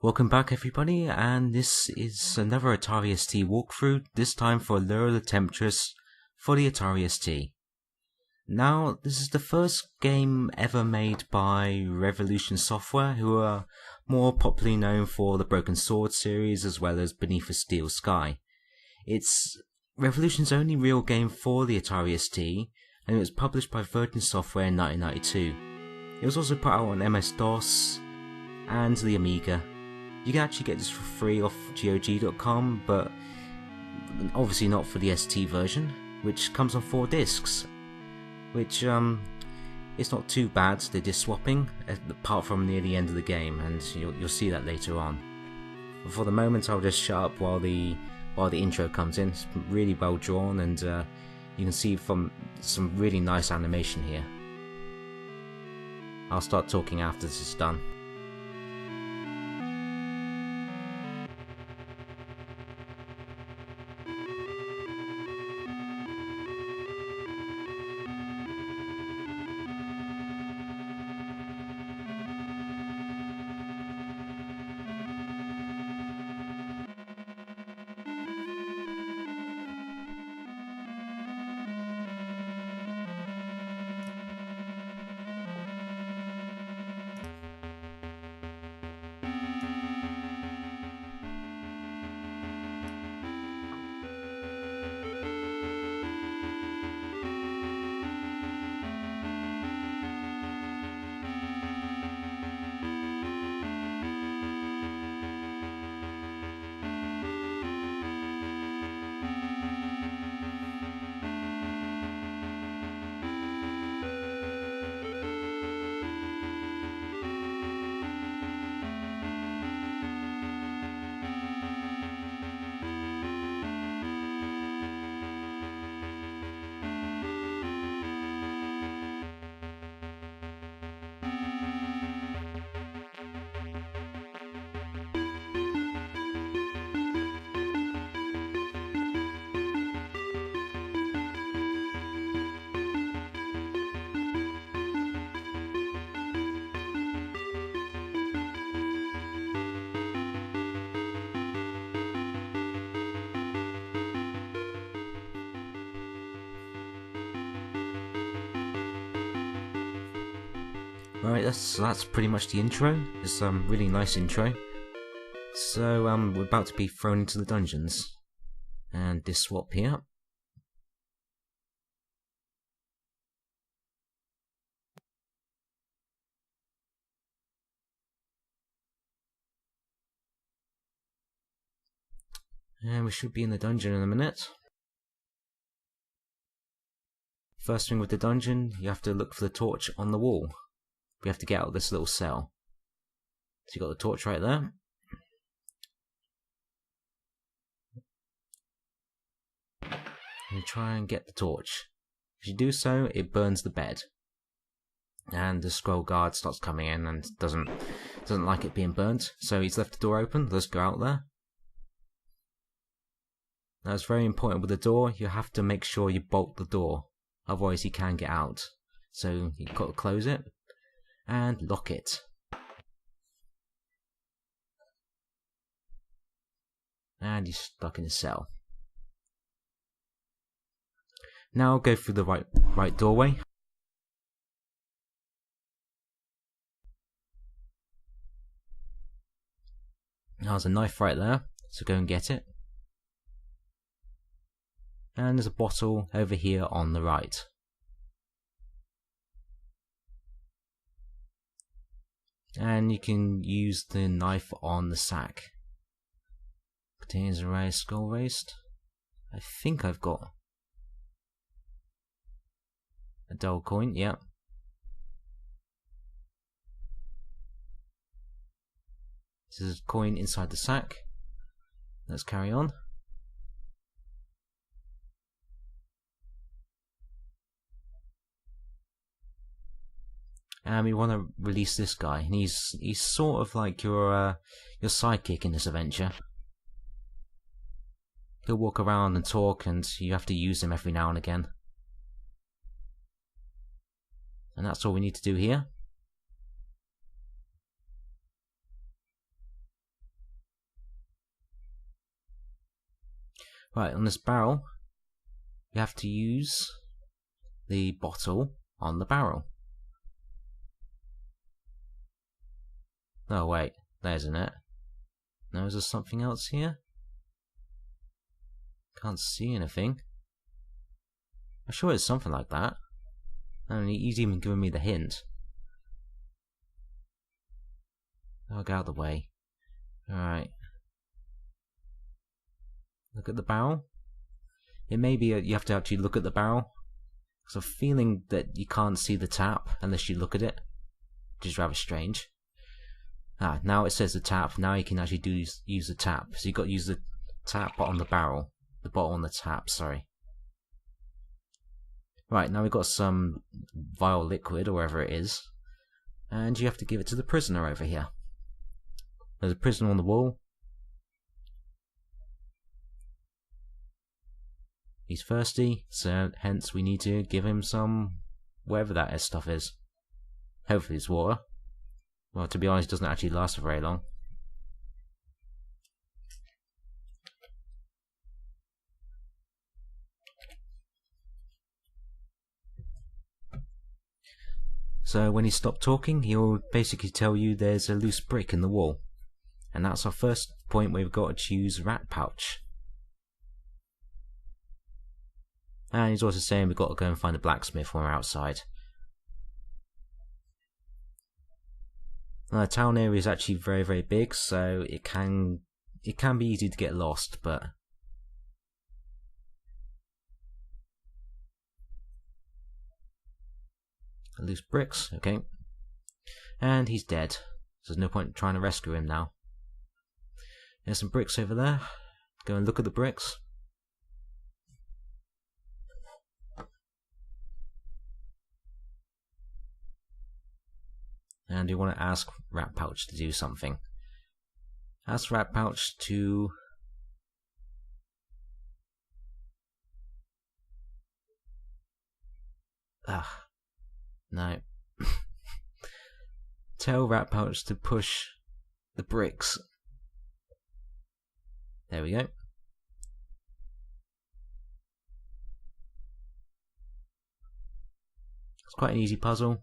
Welcome back everybody, and this is another Atari ST walkthrough, this time for Lure the Temptress for the Atari ST. Now, this is the first game ever made by Revolution Software, who are more popularly known for the Broken Sword series as well as Beneath a Steel Sky. It's Revolution's only real game for the Atari ST, and it was published by Virgin Software in 1992. It was also put out on MS-DOS and the Amiga. You can actually get this for free off GOG.com, but obviously not for the ST version, which comes on 4 discs, which it's not too bad, the disc swapping, apart from near the end of the game, and you'll see that later on. But for the moment, I'll just shut up while the intro comes in. It's really well drawn, and you can see from some really nice animation here. I'll start talking after this is done. Right, that's pretty much the intro. It's a really nice intro. So we're about to be thrown into the dungeons, and this swap here. And we should be in the dungeon in a minute. First thing with the dungeon, you have to look for the torch on the wall. We have to get out of this little cell. So you got the torch right there. And try and get the torch. If you do so, it burns the bed. And the scroll guard starts coming in and doesn't like it being burnt. So he's left the door open. Let's go out there. Now it's very important with the door, you have to make sure you bolt the door. Otherwise he can get out. So you've got to close it and lock it. And he's stuck in a cell. Now go through the right doorway. Now there's a knife right there, so go and get it. And there's a bottle over here on the right. And you can use the knife on the sack. Contains a rare skull waste. I think I've got a dull coin, yeah. This is a coin inside the sack. Let's carry on. And we want to release this guy, and he's sort of like your sidekick in this adventure. He'll walk around and talk, and you have to use him every now and again. And that's all we need to do here. Right, on this barrel, you have to use the bottle on the barrel. Oh wait, that isn't it. Now is there something else here? Can't see anything. I'm sure it's something like that. And he's even given me the hint. I'll get out of the way. Alright. Look at the barrel. It may be you have to actually look at the barrel. Because I'm feeling that you can't see the tap unless you look at it. Which is rather strange. Ah, now it says the tap. Now you can actually use the tap. So you've got to use the tap on the barrel. The bottle on the tap, sorry. Right, now we've got some vile liquid, or whatever it is. And you have to give it to the prisoner over here. There's a prisoner on the wall. He's thirsty, so hence we need to give him some whatever that stuff is. Hopefully it's water. Well, to be honest, it doesn't actually last for very long. So when he stopped talking, he'll basically tell you there's a loose brick in the wall. And that's our first point where we've got to choose rat pouch. And he's also saying we've got to go and find a blacksmith when we're outside. Now, the town area is actually very, very big, so it can be easy to get lost, but loose bricks, okay. And he's dead. So there's no point trying to rescue him now. There's some bricks over there. Go and look at the bricks. And you want to ask Rat Pouch to do something. Ask Rat Pouch to no. Tell Rat Pouch to push the bricks. There we go. It's quite an easy puzzle.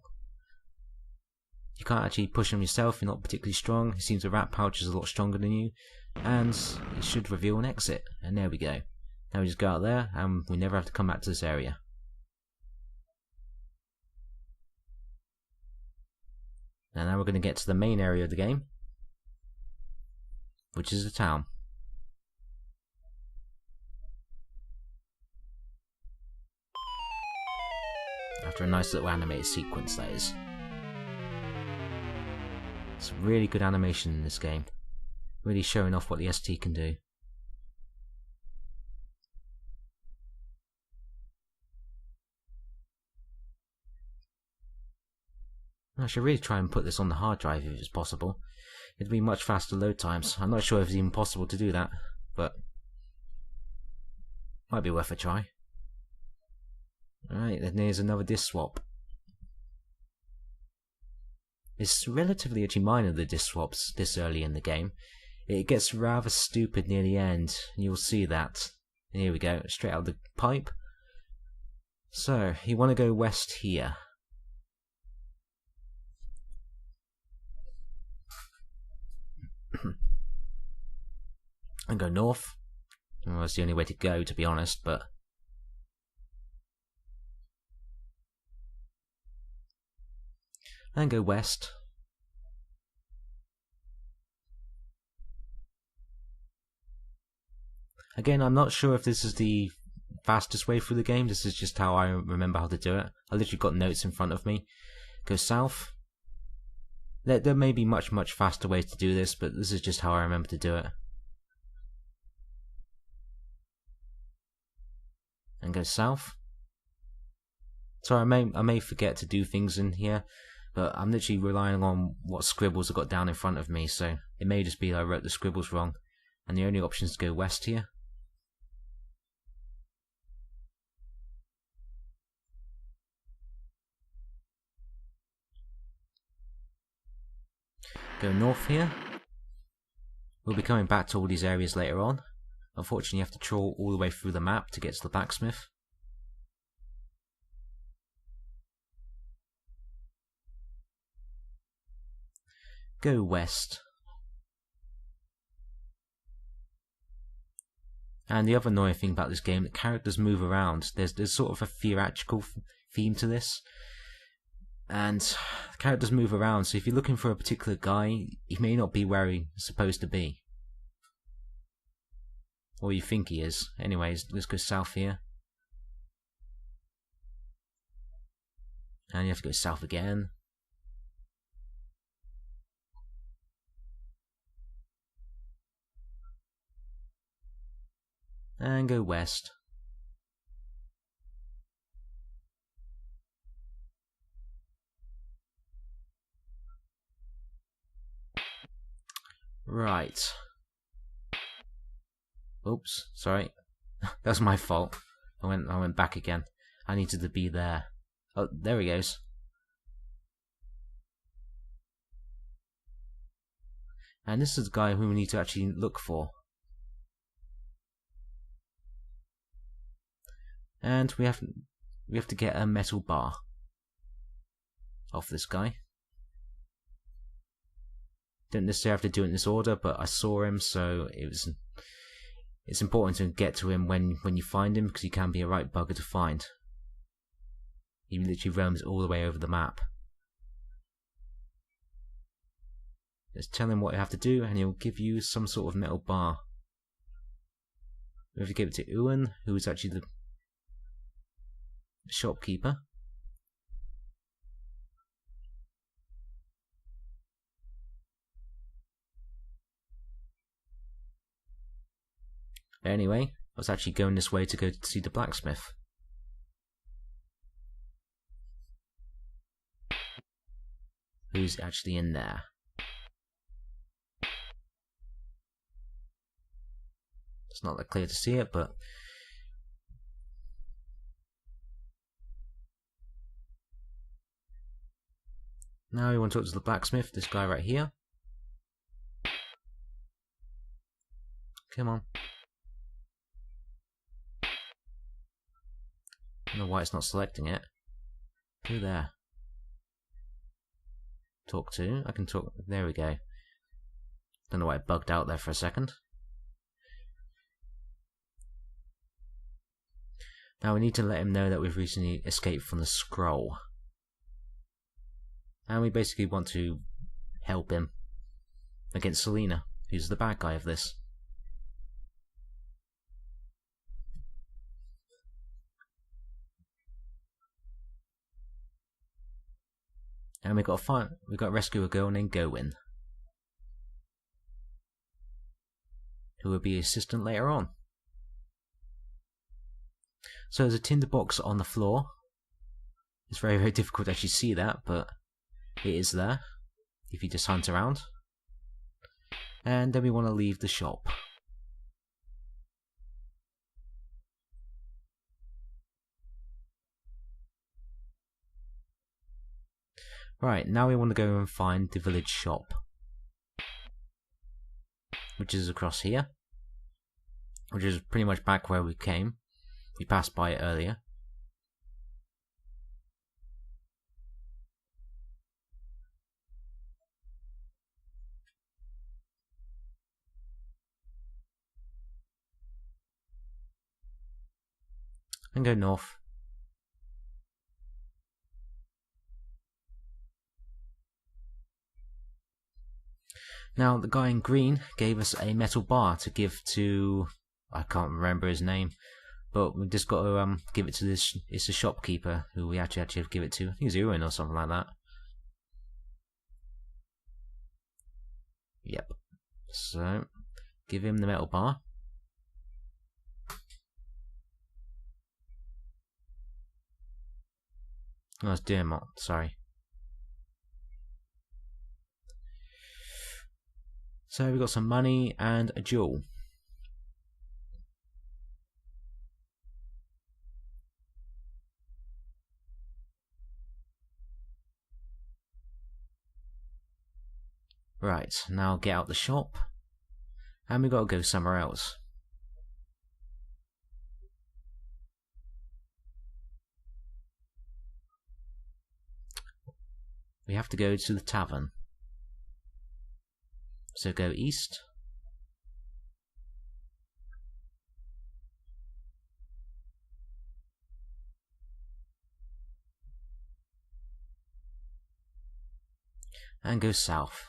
You can't actually push him yourself, you're not particularly strong. It seems the Rat Pouch is a lot stronger than you. And it should reveal an exit. And there we go. Now we just go out there and we never have to come back to this area. And now we're going to get to the main area of the game, which is the town. After a nice little animated sequence, that is. It's really good animation in this game. Really showing off what the ST can do. I should really try and put this on the hard drive if it's possible. It'd be much faster load times. I'm not sure if it's even possible to do that, but might be worth a try. Alright, then here's another disc swap. It's relatively actually minor, the disc swaps this early in the game. It gets rather stupid near the end, and you'll see that. And here we go, straight out of the pipe. So, you want to go west here. And go north. Well, that's the only way to go, to be honest, but and go west. Again, I'm not sure if this is the fastest way through the game. This is just how I remember how to do it. I literally got notes in front of me. Go south. There may be much faster ways to do this, but this is just how I remember to do it. And go south. So I may forget to do things in here, but I'm literally relying on what scribbles I got down in front of me, so it may just be I wrote the scribbles wrong. And the only option is to go west here. Go north here. We'll be coming back to all these areas later on. Unfortunately, you have to trawl all the way through the map to get to the blacksmith. Go west. And the other annoying thing about this game, the characters move around. There's sort of a theatrical theme to this. And the characters move around, so if you're looking for a particular guy, he may not be where he's supposed to be. Or you think he is. Anyways, let's go south here. And you have to go south again. And go west. Right. Oops, sorry. That's my fault. I went back again. I needed to be there. Oh, there he goes. And this is the guy who we need to actually look for. And we have to get a metal bar off this guy. Don't necessarily have to do it in this order, but I saw him, so it's important to get to him when you find him, because he can be a right bugger to find. He literally roams all the way over the map. Just tell him what you have to do, and he'll give you some sort of metal bar. We have to give it to Ewan, who is actually the shopkeeper. Anyway, I was actually going this way to go to see the blacksmith. Who's actually in there? It's not that clear to see it, but now we want to talk to the blacksmith, this guy right here. Come on. I don't know why it's not selecting it. Go there. Talk to. I can talk. There we go. Don't know why it bugged out there for a second. Now we need to let him know that we've recently escaped from the scroll. And we basically want to help him against Selena, who's the bad guy of this. And we got to rescue a girl named Gowin, who will be assistant later on. So there's a tinderbox on the floor. It's very, very difficult to actually see that, but it is there if you just hunt around. And then we want to leave the shop. Right, now we want to go and find the village shop, which is across here, which is pretty much back where we came. We passed by it earlier. And go north. Now, the guy in green gave us a metal bar to give to... I can't remember his name, but we've just got to give it to this... It's a shopkeeper who we actually have to give it to. I think it's Ewan or something like that. Yep. So, give him the metal bar. Oh, it's Dermot, sorry. So we got some money and a jewel. Right, now get out the shop. And we got to go somewhere else. we have to go to the tavern. So go east. And go south.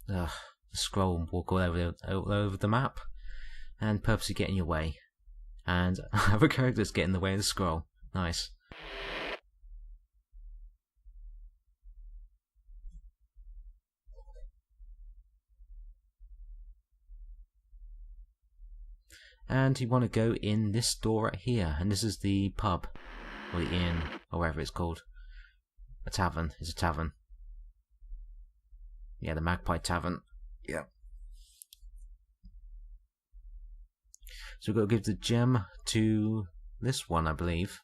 Ugh, the scroll and walk all over the map and purposely get in your way. And other characters get in the way of the scroll. Nice. And you want to go in this door right here, and this is the pub, or the inn, or whatever it's called. A tavern. It's a tavern. Yeah, the Magpie Tavern. Yeah. So we've got to give the gem to this one, I believe.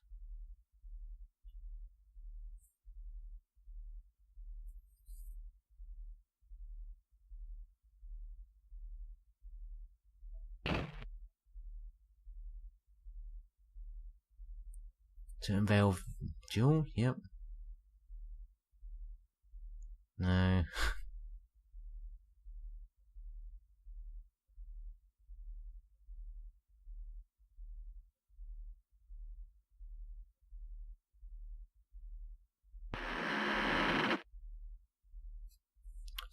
To unveil jewel? Yep. No.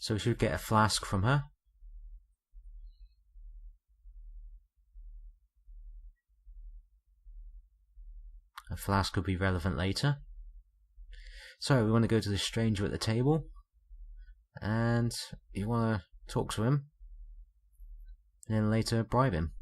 So we should get a flask from her. A flask could be relevant later. So we want to go to the stranger at the table, and you want to talk to him, and then later bribe him.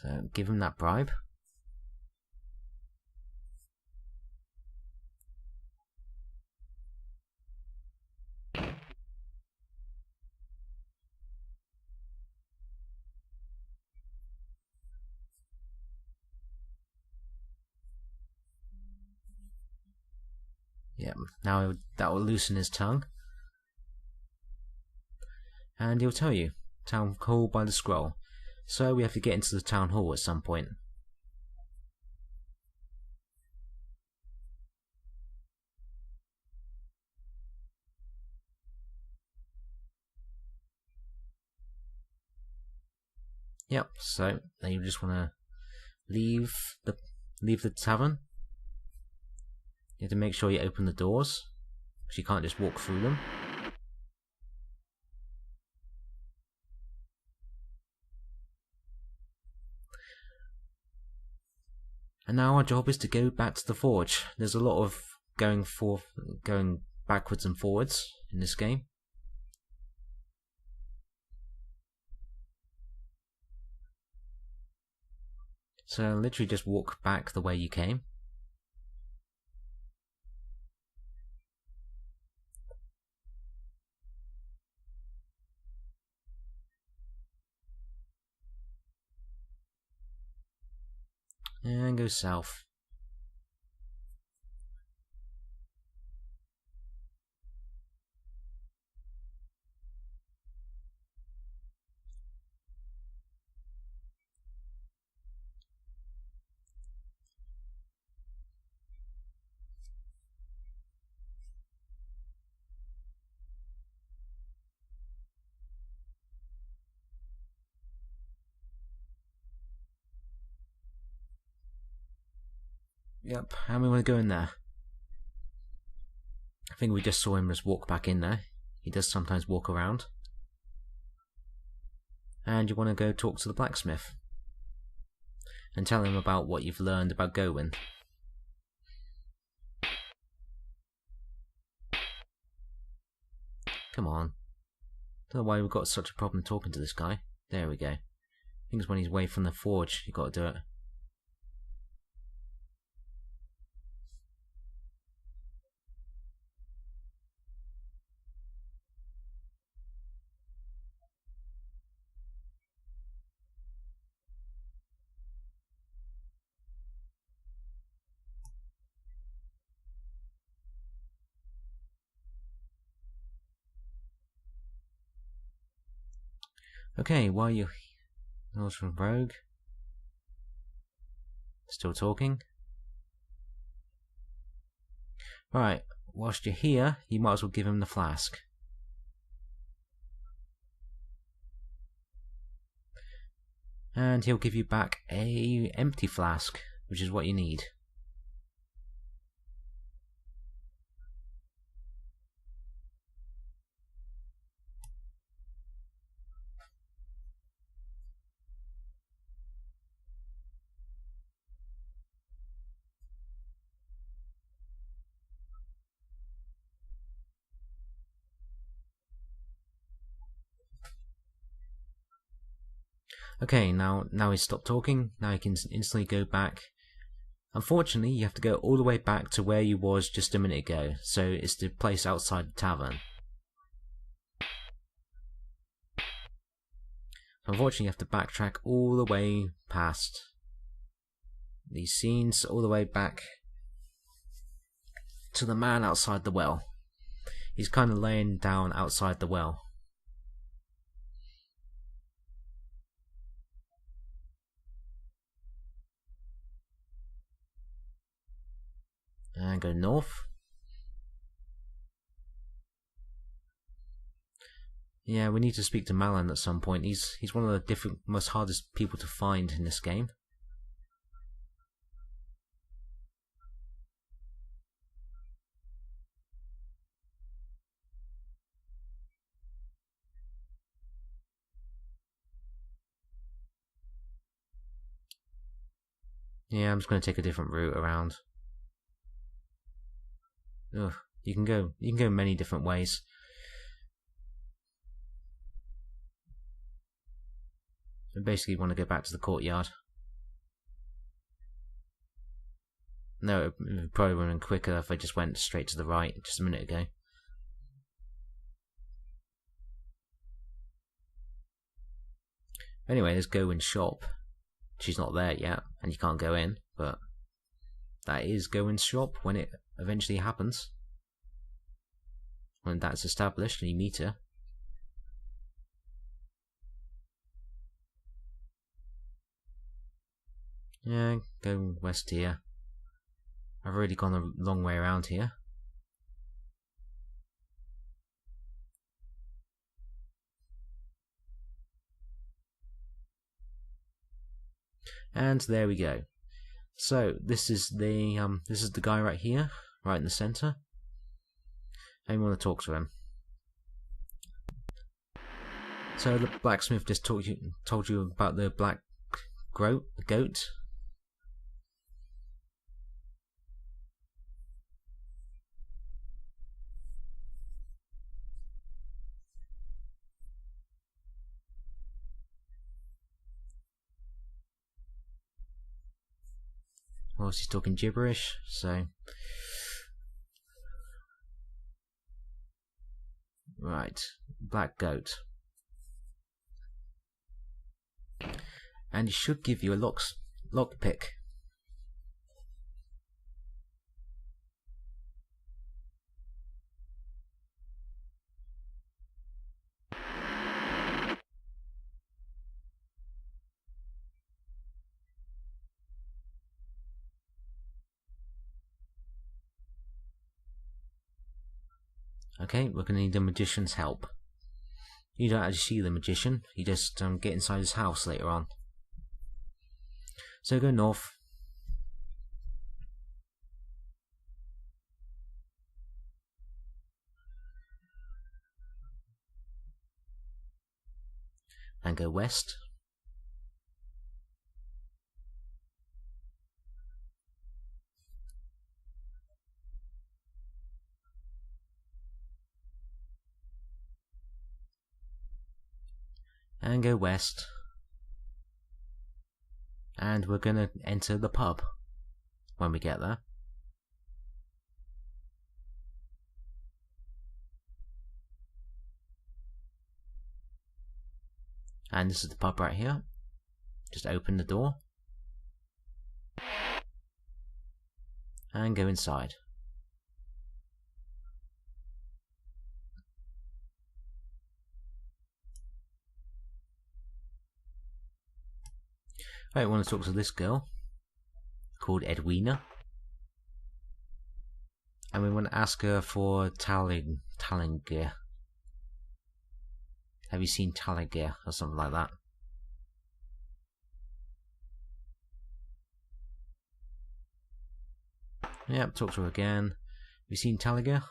So give him that bribe. Yep, now that will loosen his tongue. And he'll tell you, town hall by the scroll. So we have to get into the town hall at some point. Yep, so then you just want to leave the tavern. You have to make sure you open the doors, because you can't just walk through them. And now our job is to go back to the forge. There's a lot of going backwards and forwards in this game. So literally just walk back the way you came. And go south. Yep, and we want to go in there. I think we just saw him just walk back in there. He does sometimes walk around. And you want to go talk to the blacksmith and tell him about what you've learned about Gawain. Come on. Don't know why we've got such a problem talking to this guy. There we go. think it's when he's away from the forge you gotta do it. Okay, while you... Noise from Rogue. Still talking. Right, whilst you're here, you might as well give him the flask. And he'll give you back a empty flask, which is what you need. Okay, now he's stopped talking. Now he can instantly go back. Unfortunately, you have to go all the way back to where you was just a minute ago. So it's the place outside the tavern. Unfortunately, you have to backtrack all the way past these scenes, all the way back to the man outside the well. He's kind of laying down outside the well. And go north. Yeah, we need to speak to Malin at some point. He's one of the most hardest people to find in this game. Yeah, I'm just going to take a different route around. Ugh, you can go many different ways. I basically want to go back to the courtyard. No, it probably would have been quicker if I just went straight to the right just a minute ago. Anyway, let's go in shop. She's not there yet, and you can't go in, but that is go in shop when it eventually happens. When that's established and you meet her. Yeah, go west here. I've already gone a long way around here. And there we go. So this is the guy right here, right in the center. I want to talk to him. So the blacksmith just told you about the black goat. Well, he's talking gibberish, so... Right, black goat. And he should give you a lockpick. Okay, we're going to need the magician's help. You don't actually see the magician, you just get inside his house later on. So go north. And go west. And go west. And we're gonna enter the pub when we get there. And this is the pub right here. Just open the door and go inside. I want to talk to this girl called Edwina, and we want to ask her for talent gear. Have you seen talent gear or something like that? Yep, talk to her again. Have you seen talent gear?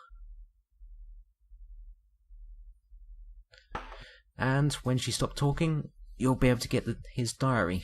And when she stopped talking, you'll be able to get his diary.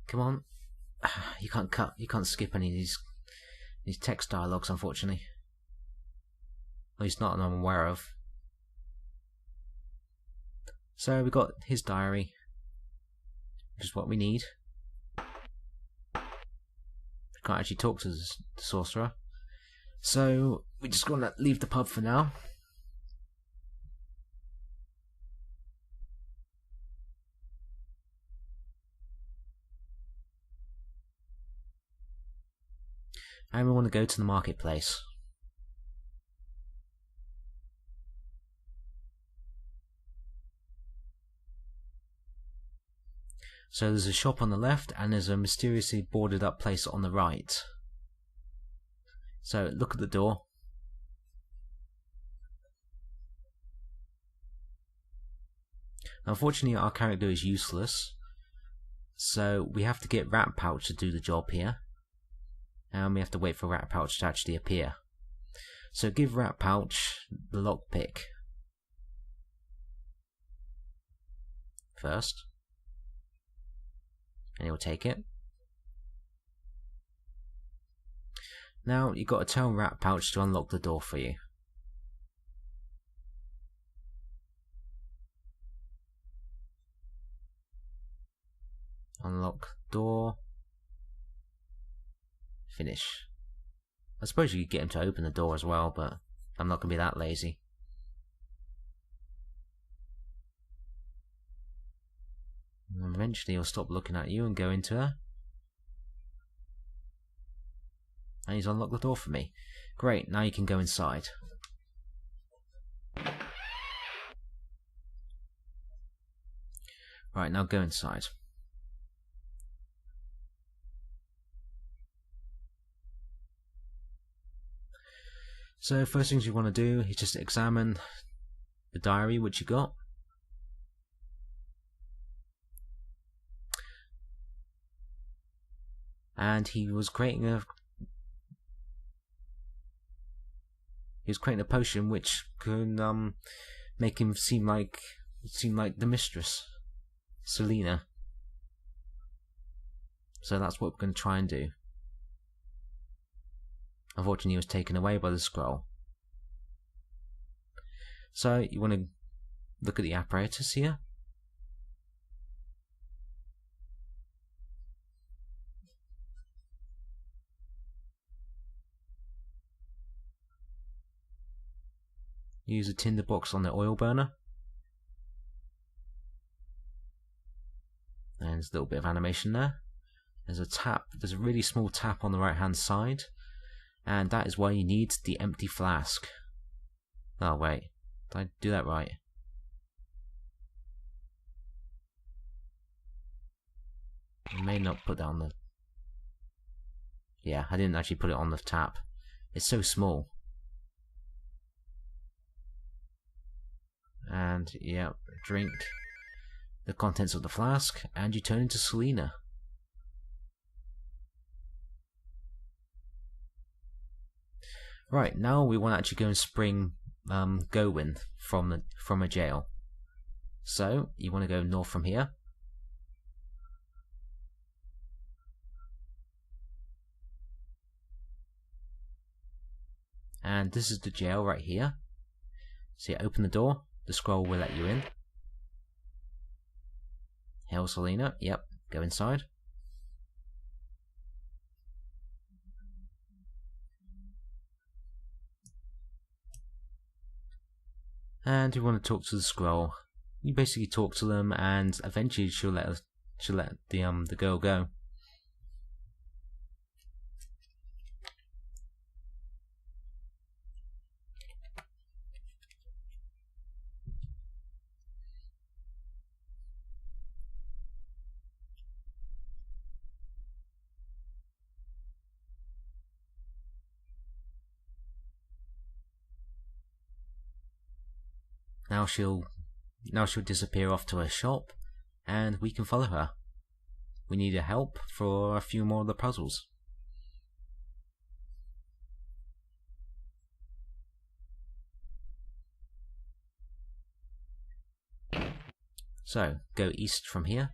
Come on, you can't skip any of these text dialogues, unfortunately. At least not that I'm aware of. So we got his diary, which is what we need. We can't actually talk to the sorcerer, so we're just gonna leave the pub for now. And we want to go to the marketplace. So there's a shop on the left and there's a mysteriously boarded up place on the right. So look at the door. Unfortunately our character is useless, so we have to get Rat Pouch to do the job here. And we have to wait for Rat Pouch to actually appear. So give Rat Pouch the lockpick first, and he'll take it. Now you've got to tell Rat Pouch to unlock the door for you. Unlock door. Finish. I suppose you could get him to open the door as well, but I'm not going to be that lazy. And eventually he'll stop looking at you and go into her. And he's unlocked the door for me. Great, now you can go inside. Right, now go inside. So first things you want to do is just examine the diary which you got. And he was creating a potion which could make him seem like the mistress, Selena. So that's what we're going to try and do. Unfortunately, he was taken away by the scroll. So you want to look at the apparatus here. Use a tinderbox on the oil burner. And there's a little bit of animation there. There's a tap. There's a really small tap on the right hand side. And that is why you need the empty flask. Oh wait, did I do that right? You may not put that on the... Yeah, I didn't actually put it on the tap. It's so small. And yeah, drink the contents of the flask, and you turn into Selena. Right, now we want to actually go and spring Gowin from a jail. So you want to go north from here. And this is the jail right here. So you open the door, the scroll will let you in. Hail Selena, yep, go inside. And you want to talk to the scroll. You basically talk to them, and eventually she'll let the girl go. Now she'll disappear off to her shop, and we can follow her. We need her help for a few more of the puzzles. So, go east from here.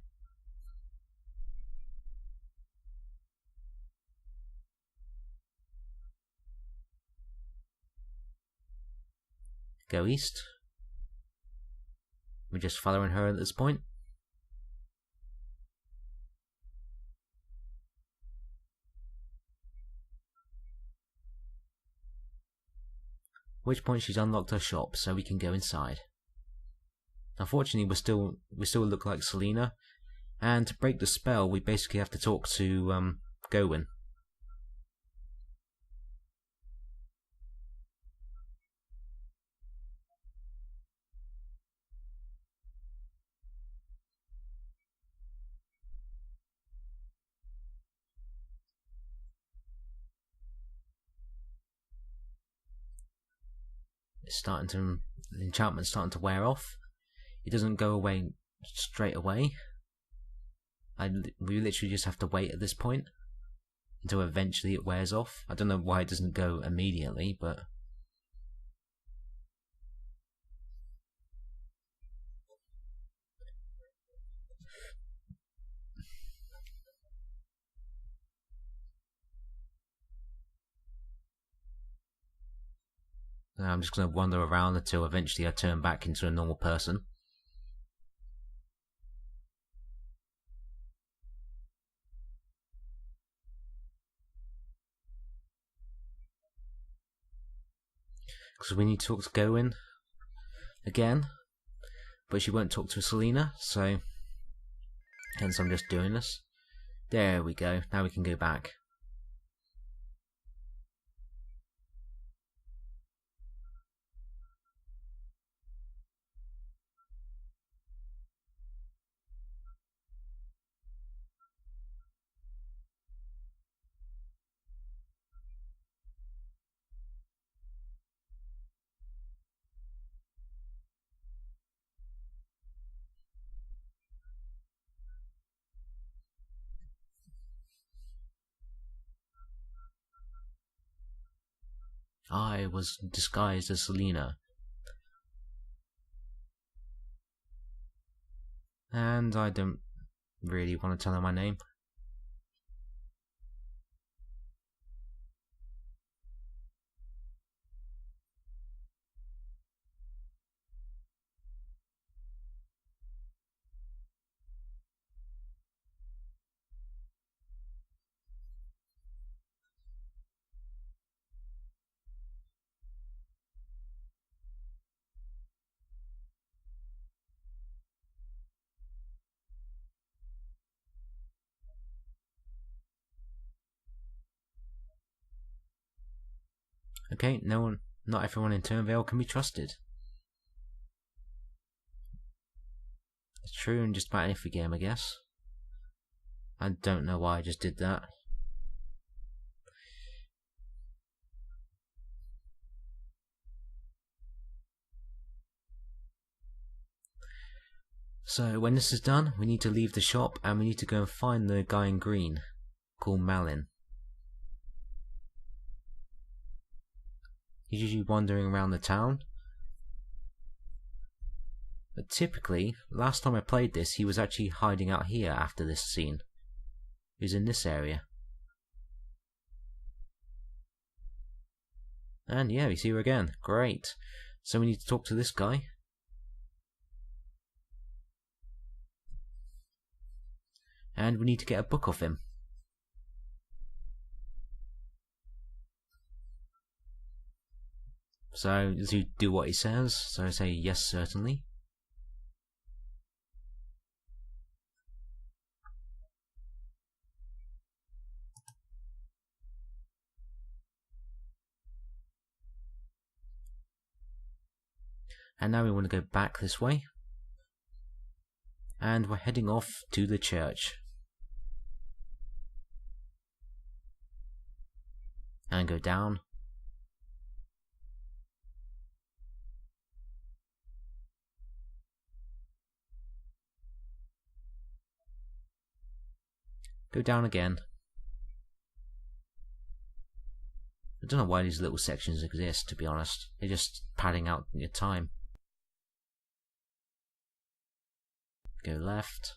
Go east. We're just following her at this point. At which point she's unlocked her shop, so we can go inside. Unfortunately, we still look like Selena, and to break the spell, we basically have to talk to Gowin. The enchantment's starting to wear off. It doesn't go away straight away. We literally just have to wait at this point until eventually it wears off. I don't know why it doesn't go immediately, but I'm just going to wander around until eventually I turn back into a normal person. Because we need to talk to Gowin again, but she won't talk to Selena, so hence I'm just doing this. There we go, now we can go back. I was disguised as Selena. And I don't really want to tell her my name. Okay, not everyone in Turnvale can be trusted. It's true in just about any game, I guess. I don't know why I just did that. So when this is done, we need to leave the shop and we need to go and find the guy in green called Malin. He's usually wandering around the town. But typically, last time I played this, he was actually hiding out here after this scene. He was in this area. And yeah, he's here again. Great. So we need to talk to this guy. And we need to get a book off him. So, does he do what he says? So I say, yes, certainly. And now we want to go back this way. And we're heading off to the church. And go down. Go down again. I don't know why these little sections exist, to be honest. They're just padding out your time. Go left.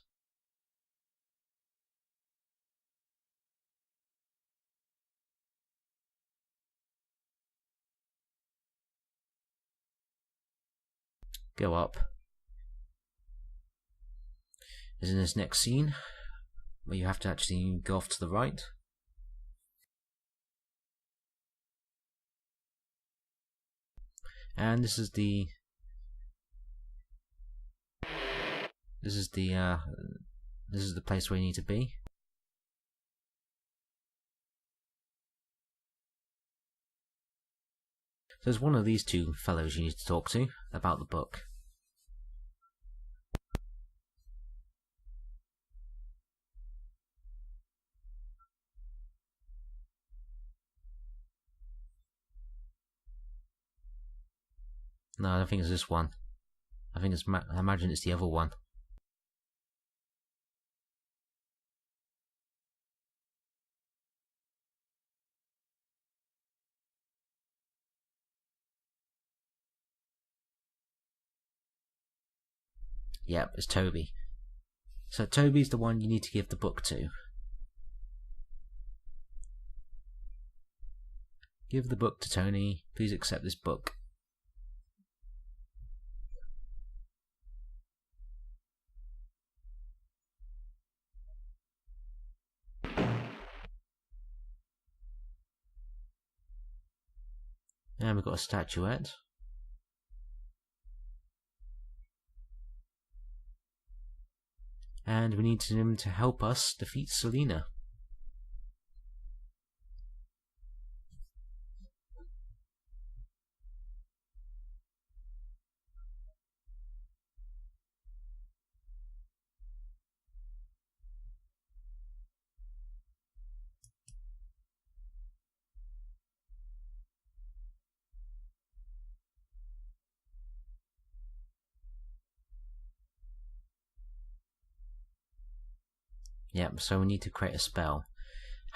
Go up. As in this next scene, where you have to actually go off to the right. And this is the place where you need to be. So there's one of these two fellows you need to talk to about the book. No, I don't think it's this one. I imagine it's the other one. Yep, it's Toby. So Toby's the one you need to give the book to. Give the book to Tony. Please accept this book. And we've got a statuette. And we need him to help us defeat Selena. Yep, so we need to create a spell.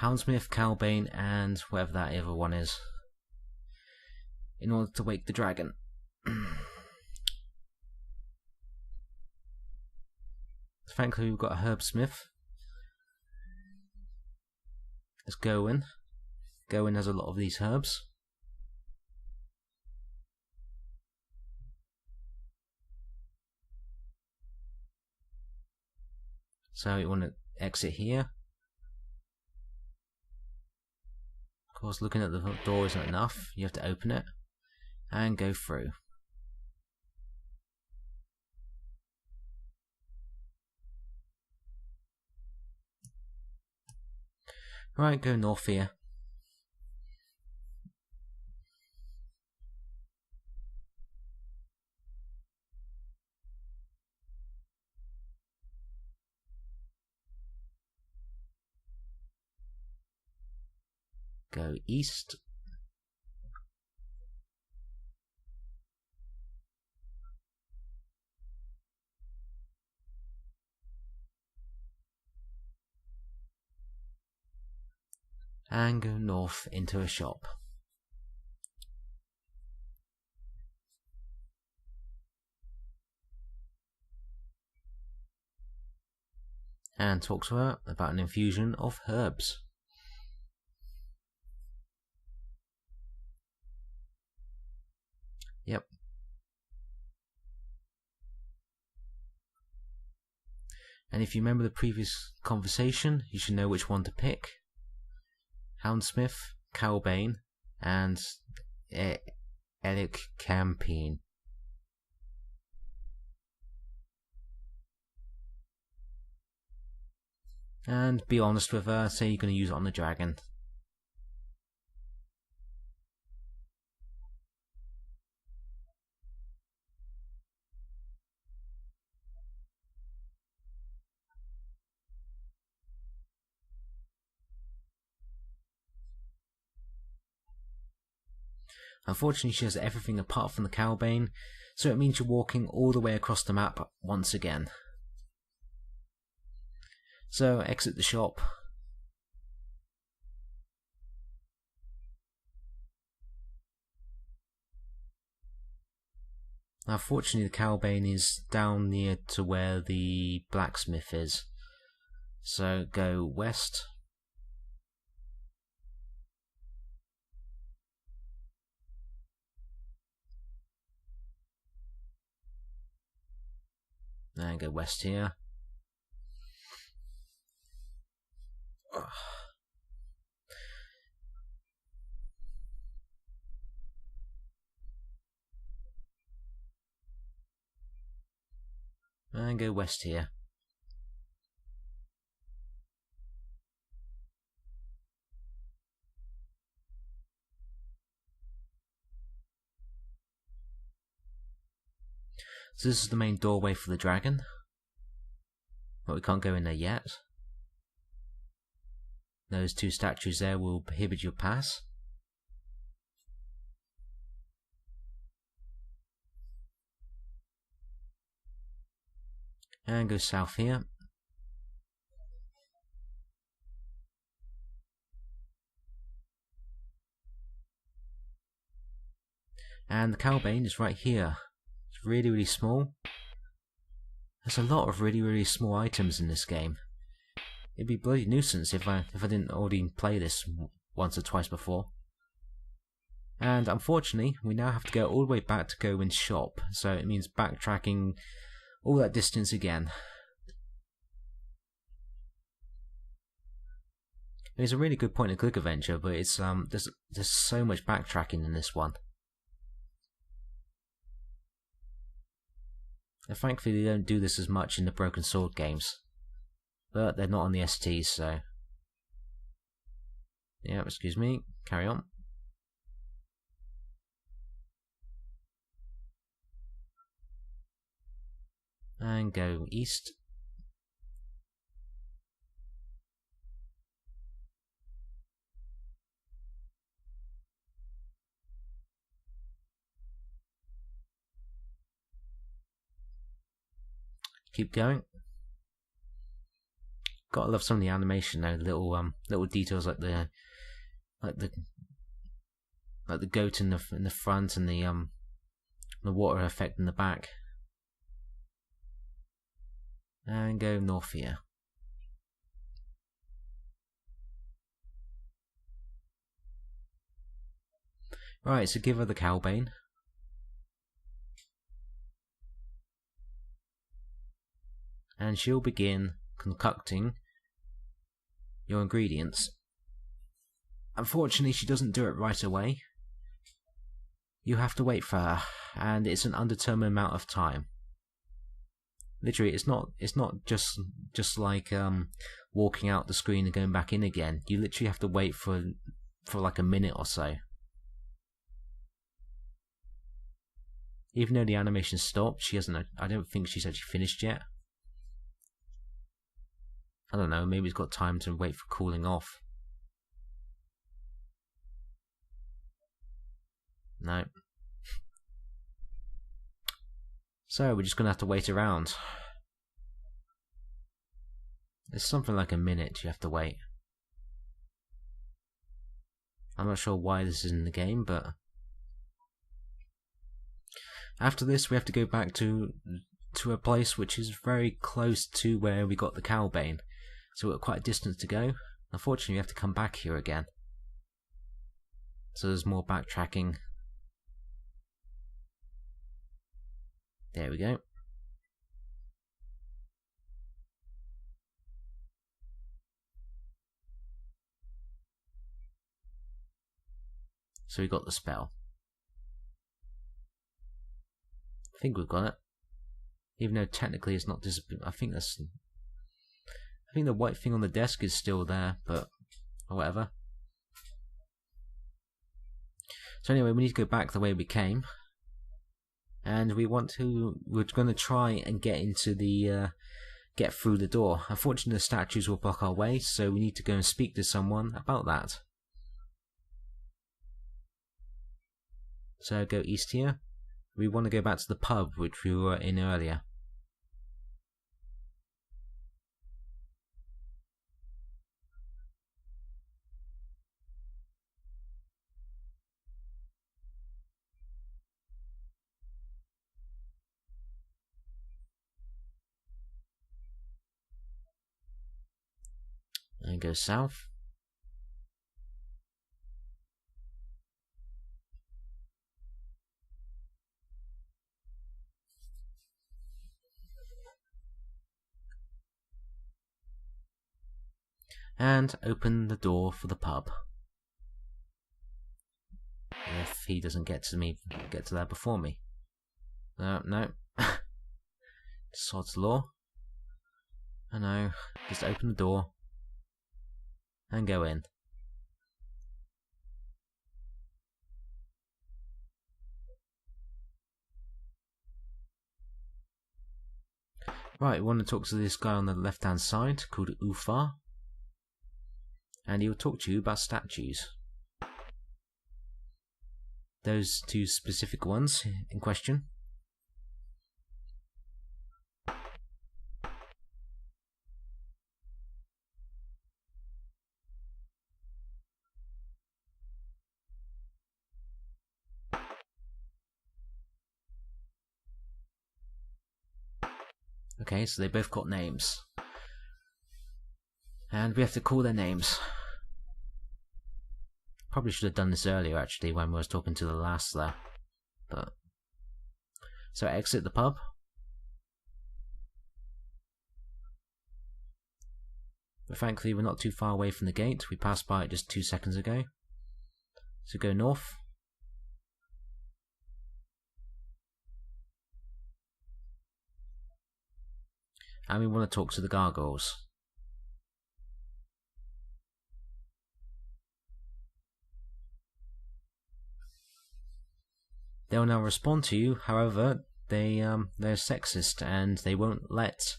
Houndsmith, Calbane, and whatever that other one is. In order to wake the dragon. Thankfully we've got a Herbsmith. There's Gawain. Gawain has a lot of these herbs. So you want to exit here. Of course, looking at the door isn't enough. You have to open it and go through. Right, go north here. Go east. and go north into a shop. And talk to her about an infusion of herbs. Yep. And if you remember the previous conversation, you should know which one to pick. Houndsmith, Calbane, and Elic Campine. And be honest with her, say you're going to use it on the dragon. Unfortunately, she has everything apart from the Calbane, so it means you're walking all the way across the map once again. So, exit the shop. Now, fortunately, the Calbane is down near to where the blacksmith is. So, go west. And go west here. And go west here. So this is the main doorway for the dragon, but we can't go in there yet. Those two statues there will prohibit your pass. And go south here. And the Calbane is right here. It's really, really small. There's a lot of really, really small items in this game. It'd be a bloody nuisance if I didn't already play this once or twice before. And unfortunately, we now have to go all the way back to go in shop, so it means backtracking all that distance again. It's a really good point-and-click adventure, but it's there's so much backtracking in this one. And thankfully, they don't do this as much in the Broken Sword games, but they're not on the STs, so yeah. Excuse me. Carry on. And go east. Keep going. Gotta love some of the animation though. Little details like the goat in the front and the water effect in the back. And go north here. Right, so give her the Calbane. And she'll begin concocting your ingredients. Unfortunately, she doesn't do it right away. You have to wait for her, and it's an undetermined amount of time. Literally, it's not just like walking out the screen and going back in again. You literally have to wait for like a minute or so. Even though the animation stopped, she hasn't. I don't think she's actually finished yet. I don't know, maybe it's got time to wait for cooling off. No. So we're just gonna have to wait around. It's something like a minute you have to wait. I'm not sure why this is in the game, but after this we have to go back to a place which is very close to where we got the cowbane. So we've got quite a distance to go. Unfortunately, we have to come back here again. So there's more backtracking. There we go. So we got the spell. I think we've got it. Even though technically it's not disappeared. I think the white thing on the desk is still there, but whatever. So anyway, we need to go back the way we came, and we're going to try and get into the get through the door. Unfortunately, the statues will block our way, so we need to go and speak to someone about that. So go east here. We want to go back to the pub which we were in earlier. And go south. And open the door for the pub. If he doesn't get to there before me. No. Sod's law. I know. Just open the door and go in. Right, we want to talk to this guy on the left hand side called Ufar. And he will talk to you about statues. Those two specific ones in question. Okay, so they both got names. And we have to call their names. Probably should have done this earlier actually when we was talking to the last there. But so exit the pub. But thankfully we're not too far away from the gate. We passed by it just 2 seconds ago. So go north. And we want to talk to the gargoyles. They'll now respond to you, however, they're sexist and they won't let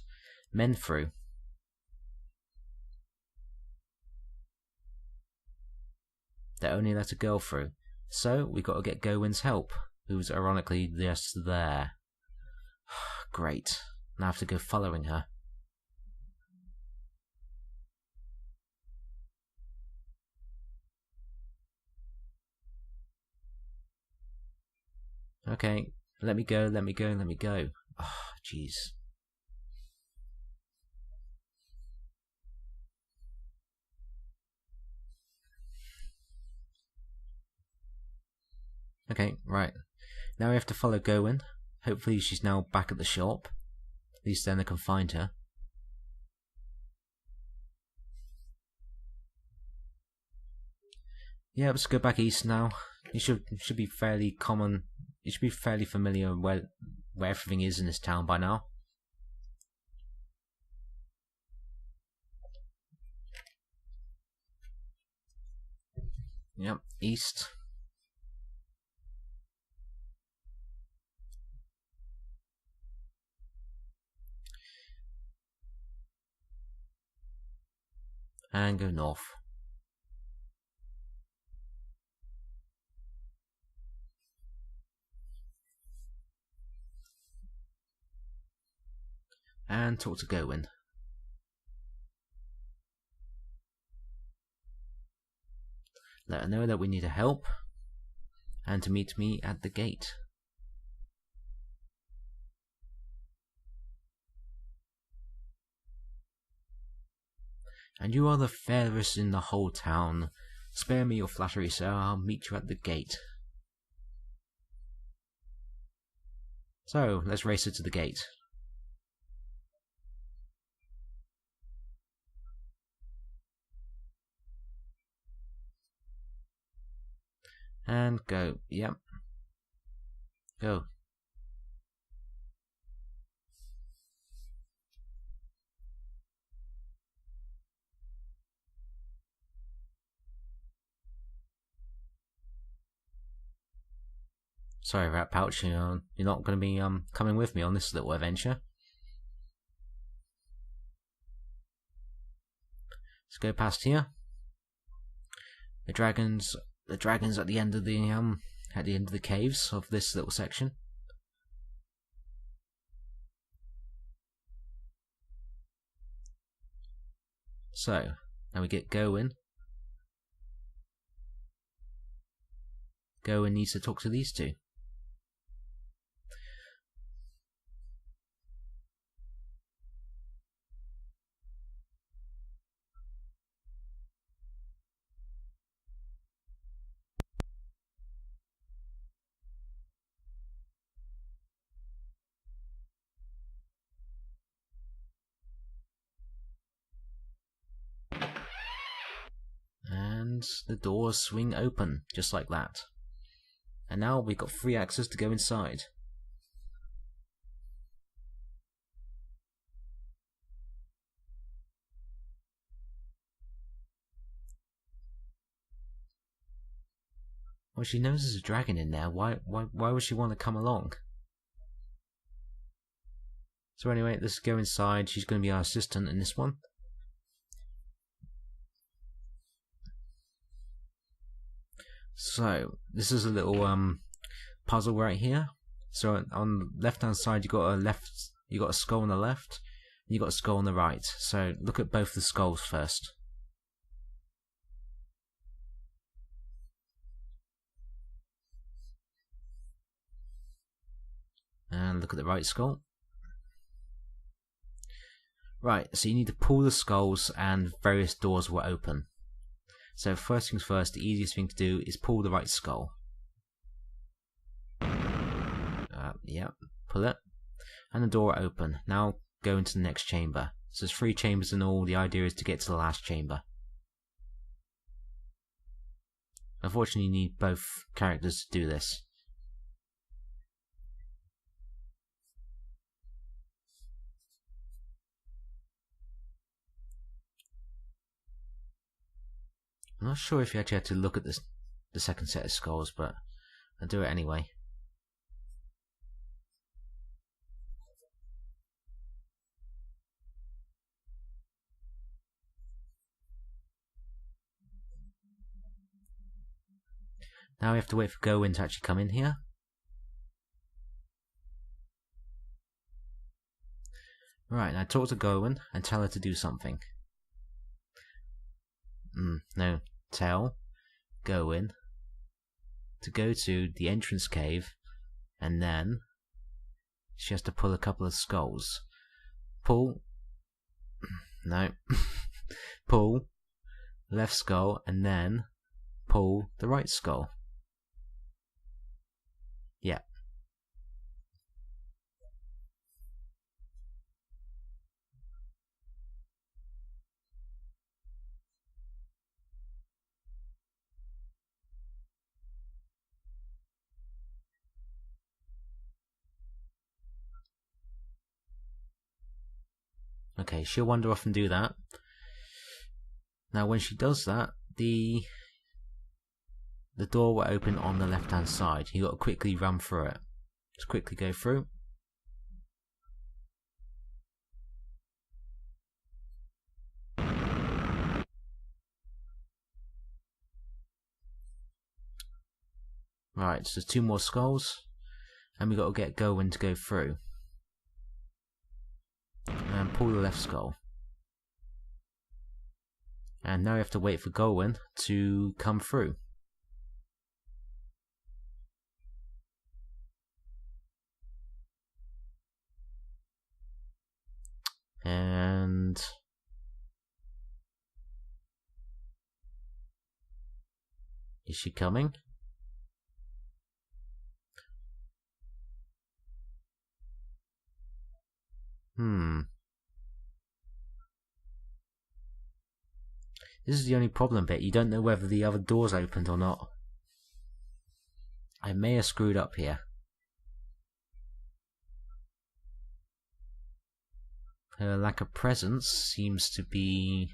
men through. They only let a girl through. So we got to get Gawain's help, who's ironically just there. Great. Now I have to go following her. Okay, let me go. Oh, jeez. Okay, right. Now we have to follow Gawain. Hopefully she's now back at the shop. At least then I can find her. Yeah, let's go back east now. You should be fairly common. You should be fairly familiar where everything is in this town by now. Yep, east. And go north. And talk to Gawain. Let her know that we need her help and to meet me at the gate. And you are the fairest in the whole town. Spare me your flattery, sir. I'll meet you at the gate. So, let's race her to the gate. And go. Yep. Go. Sorry, Rat Pouch, you're not going to be coming with me on this little adventure. Let's go past here. The dragons at the end of the caves of this little section. So now we get Gowen. Gowen needs to talk to these two. And the doors swing open, just like that. And now we've got free access to go inside. Well, she knows there's a dragon in there. Why would she want to come along? So anyway, let's go inside. She's going to be our assistant in this one. So this is a little puzzle right here. So on the left hand side you got a skull on the left, and you got a skull on the right. So look at both the skulls first. And look at the right skull. Right, so you need to pull the skulls and various doors will open. So first things first, the easiest thing to do is pull the right skull. Yep, pull it. And the door will open. Now go into the next chamber. So there's 3 chambers in all. The idea is to get to the last chamber. Unfortunately you need both characters to do this. I'm not sure if you actually had to look at the second set of skulls, but I'll do it anyway. Now we have to wait for Gowen to actually come in here. Right, now talk to Gowen and tell her to do something. No, tell Gowen to go to the entrance cave, and then she has to pull a couple of skulls. Pull. No. Pull left skull, and then pull the right skull. Yeah. Okay, she'll wander off and do that. Now when she does that, the door will open on the left hand side. You got to quickly run through it. Just quickly go through. Right, so there's 2 more skulls, and we got to get Gowen to go through. And pull the left skull. And now we have to wait for Golwyn to come through. And is she coming? This is the only problem bit. You don't know whether the other door's opened or not. I may have screwed up here. Her lack of presence seems to be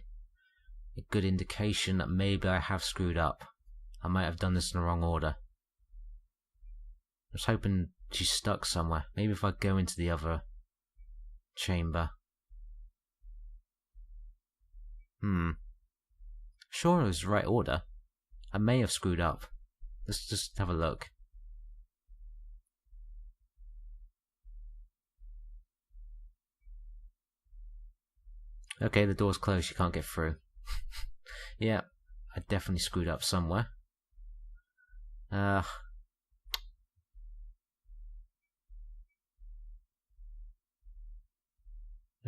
a good indication that maybe I have screwed up. I might have done this in the wrong order. I was hoping she's stuck somewhere. Maybe if I go into the other chamber. Sure it was the right order. I may have screwed up. Let's just have a look. Okay, the door's closed, you can't get through. Yeah, I definitely screwed up somewhere.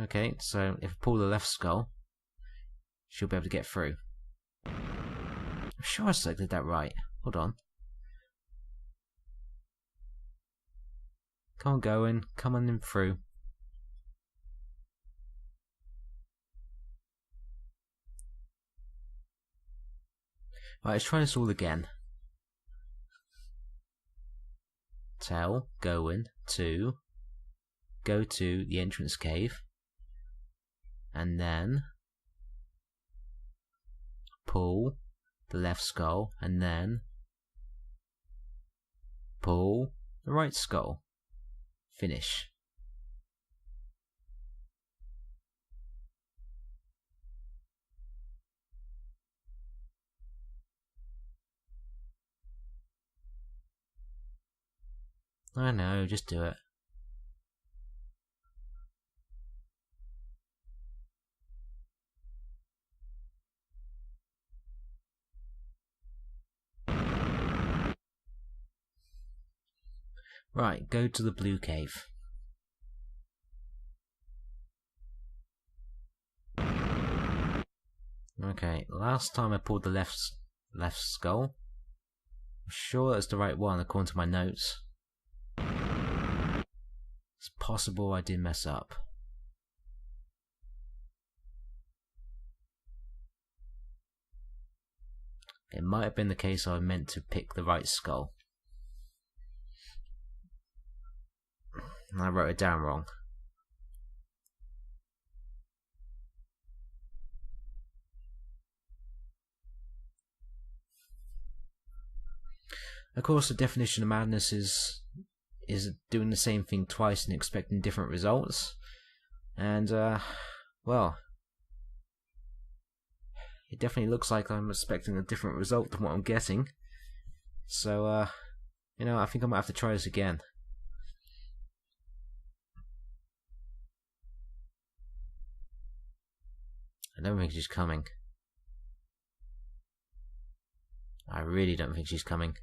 Okay, so if I pull the left skull, she'll be able to get through. I'm sure I selected that right. Hold on. Come on, Golwyn. Come on in through. Right, let's try this all again. Tell Golwyn to go to the entrance cave and then pull the left skull and then pull the right skull. Finish. I know, just do it. Right, go to the blue cave. Okay, last time I pulled the left skull. I'm sure that's the right one according to my notes. It's possible I did mess up. It might have been the case I meant to pick the right skull. And I wrote it down wrong. Of course, the definition of madness is doing the same thing twice and expecting different results. And, well, it definitely looks like I'm expecting a different result than what I'm getting. So, you know, I think I might have to try this again. I don't think she's coming. I really don't think she's coming.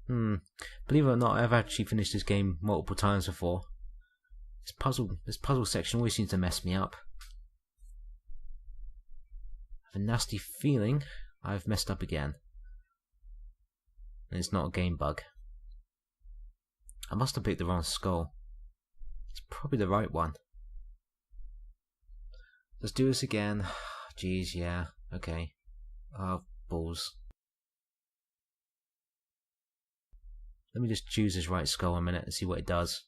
Believe it or not, I've actually finished this game multiple times before. This puzzle section always seems to mess me up. I have a nasty feeling I've messed up again. And it's not a game bug. I must have picked the wrong skull. It's probably the right one. Let's do this again. Jeez, yeah, okay. Oh, balls. Let me just choose this right skull a minute and see what it does.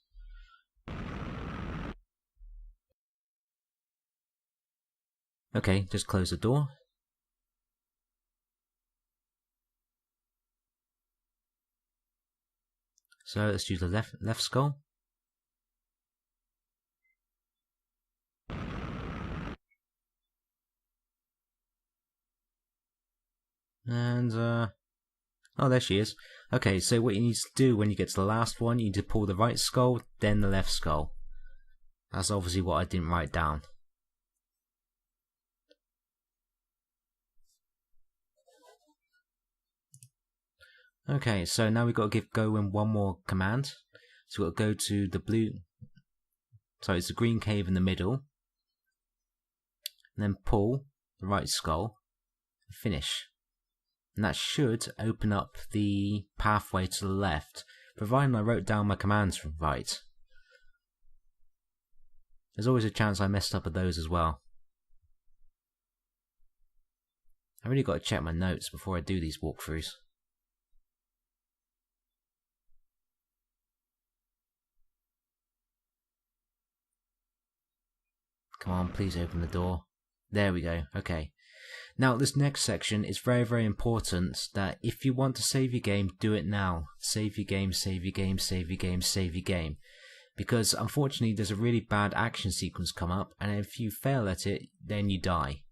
Okay, just close the door. So let's choose the left skull. And oh, Oh, there she is. Okay, so what you need to do when you get to the last one, you need to pull the right skull, then the left skull. That's obviously what I didn't write down. Okay, so now we've got to give Gowen one more command. So we've got to go to the blue... Sorry, it's the green cave in the middle. And then pull the right skull. And finish. And that should open up the pathway to the left, providing I wrote down my commands right. There's always a chance I messed up with those as well. I really got to check my notes before I do these walkthroughs. Come on, please open the door. There we go, okay. Now this next section is very, very important that if you want to save your game, do it now. Save your game, save your game, save your game, save your game. Because unfortunately there's a really bad action sequence come up, and if you fail at it, then you die.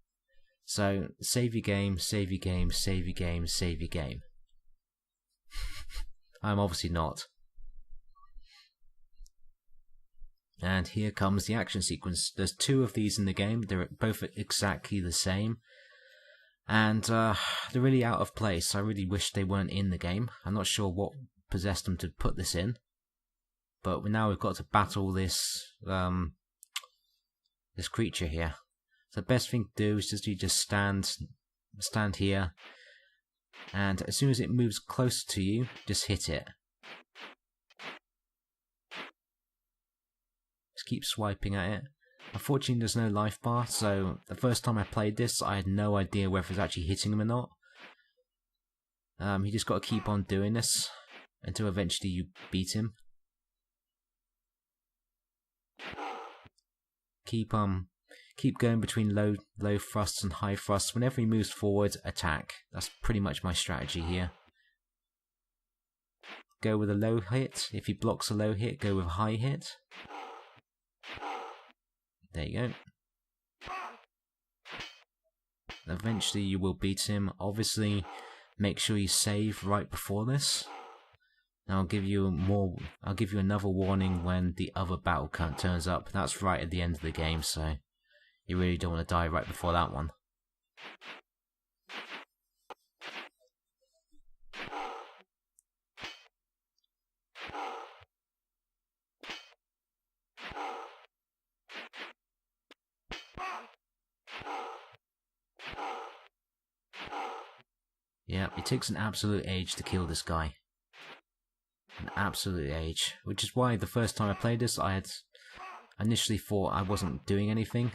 So save your game, save your game, save your game, save your game. I'm obviously not. And here comes the action sequence. There's two of these in the game. They're both exactly the same. And they're really out of place. I really wish they weren't in the game. I'm not sure what possessed them to put this in. But now we've got to battle this this creature here. So the best thing to do is just stand here. And as soon as it moves closer to you, just hit it. Just keep swiping at it. Unfortunately there's no life bar, so the first time I played this I had no idea whether it's actually hitting him or not. You just got to keep on doing this until eventually you beat him. Keep going between low thrusts and high thrusts. Whenever he moves forward, attack. That's pretty much my strategy here. Go with a low hit. If he blocks a low hit, go with a high hit. There you go. Eventually you will beat him. Obviously, make sure you save right before this. And I'll give you another warning when the other battle count turns up. That's right at the end of the game, so you really don't want to die right before that one. Yeah, it takes an absolute age to kill this guy. An absolute age. Which is why the first time I played this, I initially thought I wasn't doing anything.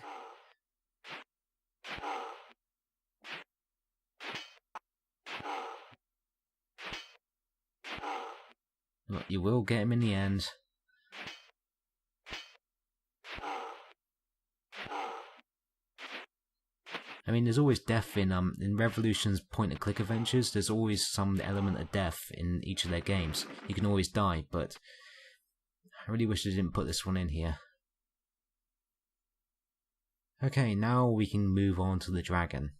But you will get him in the end. I mean, there's always death in Revolution's point-and-click adventures. There's always some element of death in each of their games. You can always die, but I really wish they didn't put this one in here. Okay, now we can move on to the dragon.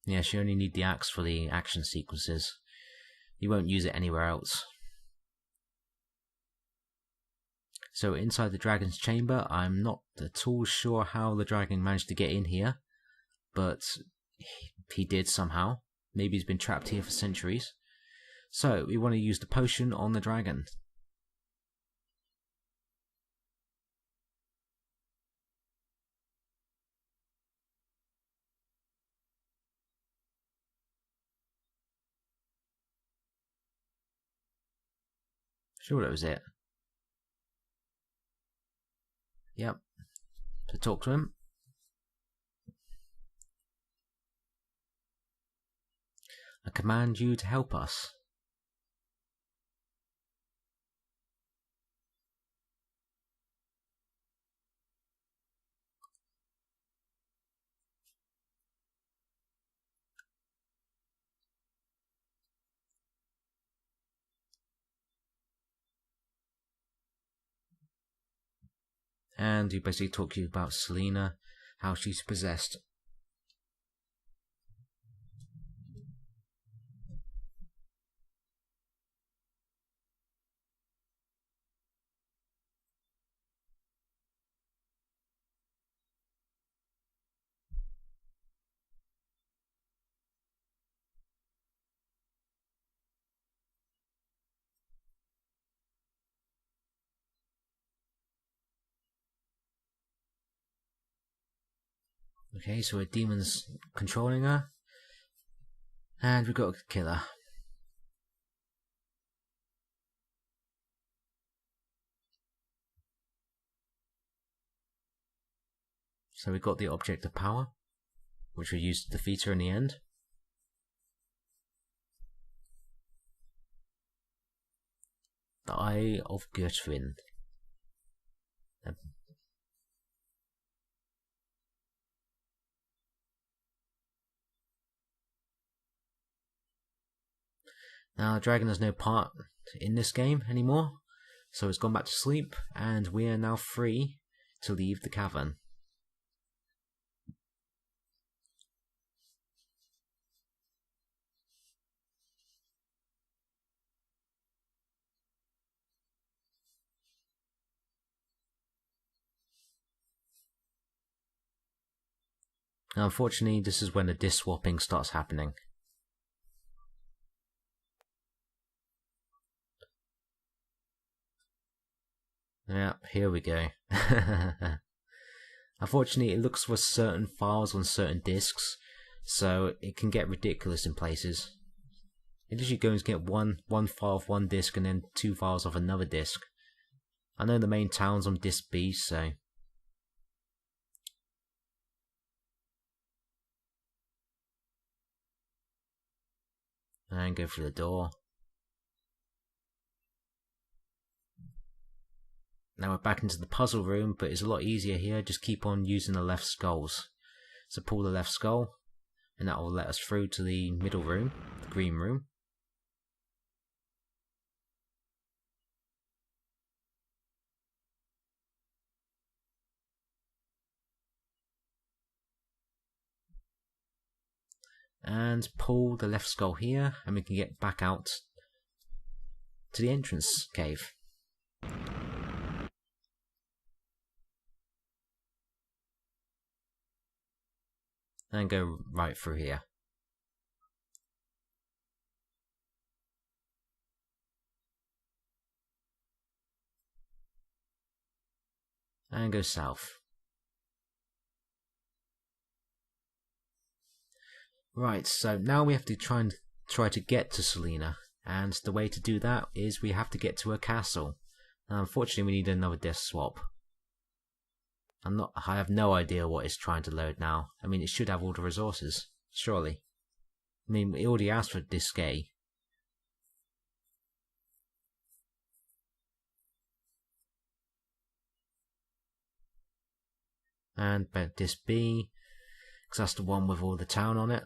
Yes, you only need the axe for the action sequences. You won't use it anywhere else. So inside the dragon's chamber, I'm not at all sure how the dragon managed to get in here, but he did somehow. Maybe he's been trapped here for centuries. So we want to use the potion on the dragon. Sure, that was it. Yep. To talk to him. I command you to help us. and we basically talk to you about Selena, how she's possessed. Okay, so a demon's controlling her, and we've got to kill her. So we got the object of power, which we used to defeat her in the end. The Eye of Gertrude. Now the dragon has no part in this game anymore, so it's gone back to sleep, and we are now free to leave the cavern. Now, unfortunately, this is when the disc swapping starts happening. Yeah, here we go. Unfortunately, it looks for certain files on certain discs, so it can get ridiculous in places. It usually goes get one file off one disc and then 2 files off another disc. I know the main town's on disc B, so... And go through the door. Now we're back into the puzzle room, but it's a lot easier here. Just keep on using the left skulls. So pull the left skull, and that will let us through to the middle room, the green room. And pull the left skull here, and we can get back out to the entrance cave. And go right through here. And go south. Right, so now we have to try to get to Selena, and the way to do that is we have to get to her castle. Now, unfortunately, we need another disc swap. I have no idea what it's trying to load now. I mean, it should have all the resources, surely. I mean, it already asked for disc A. And disc B, because that's the one with all the town on it.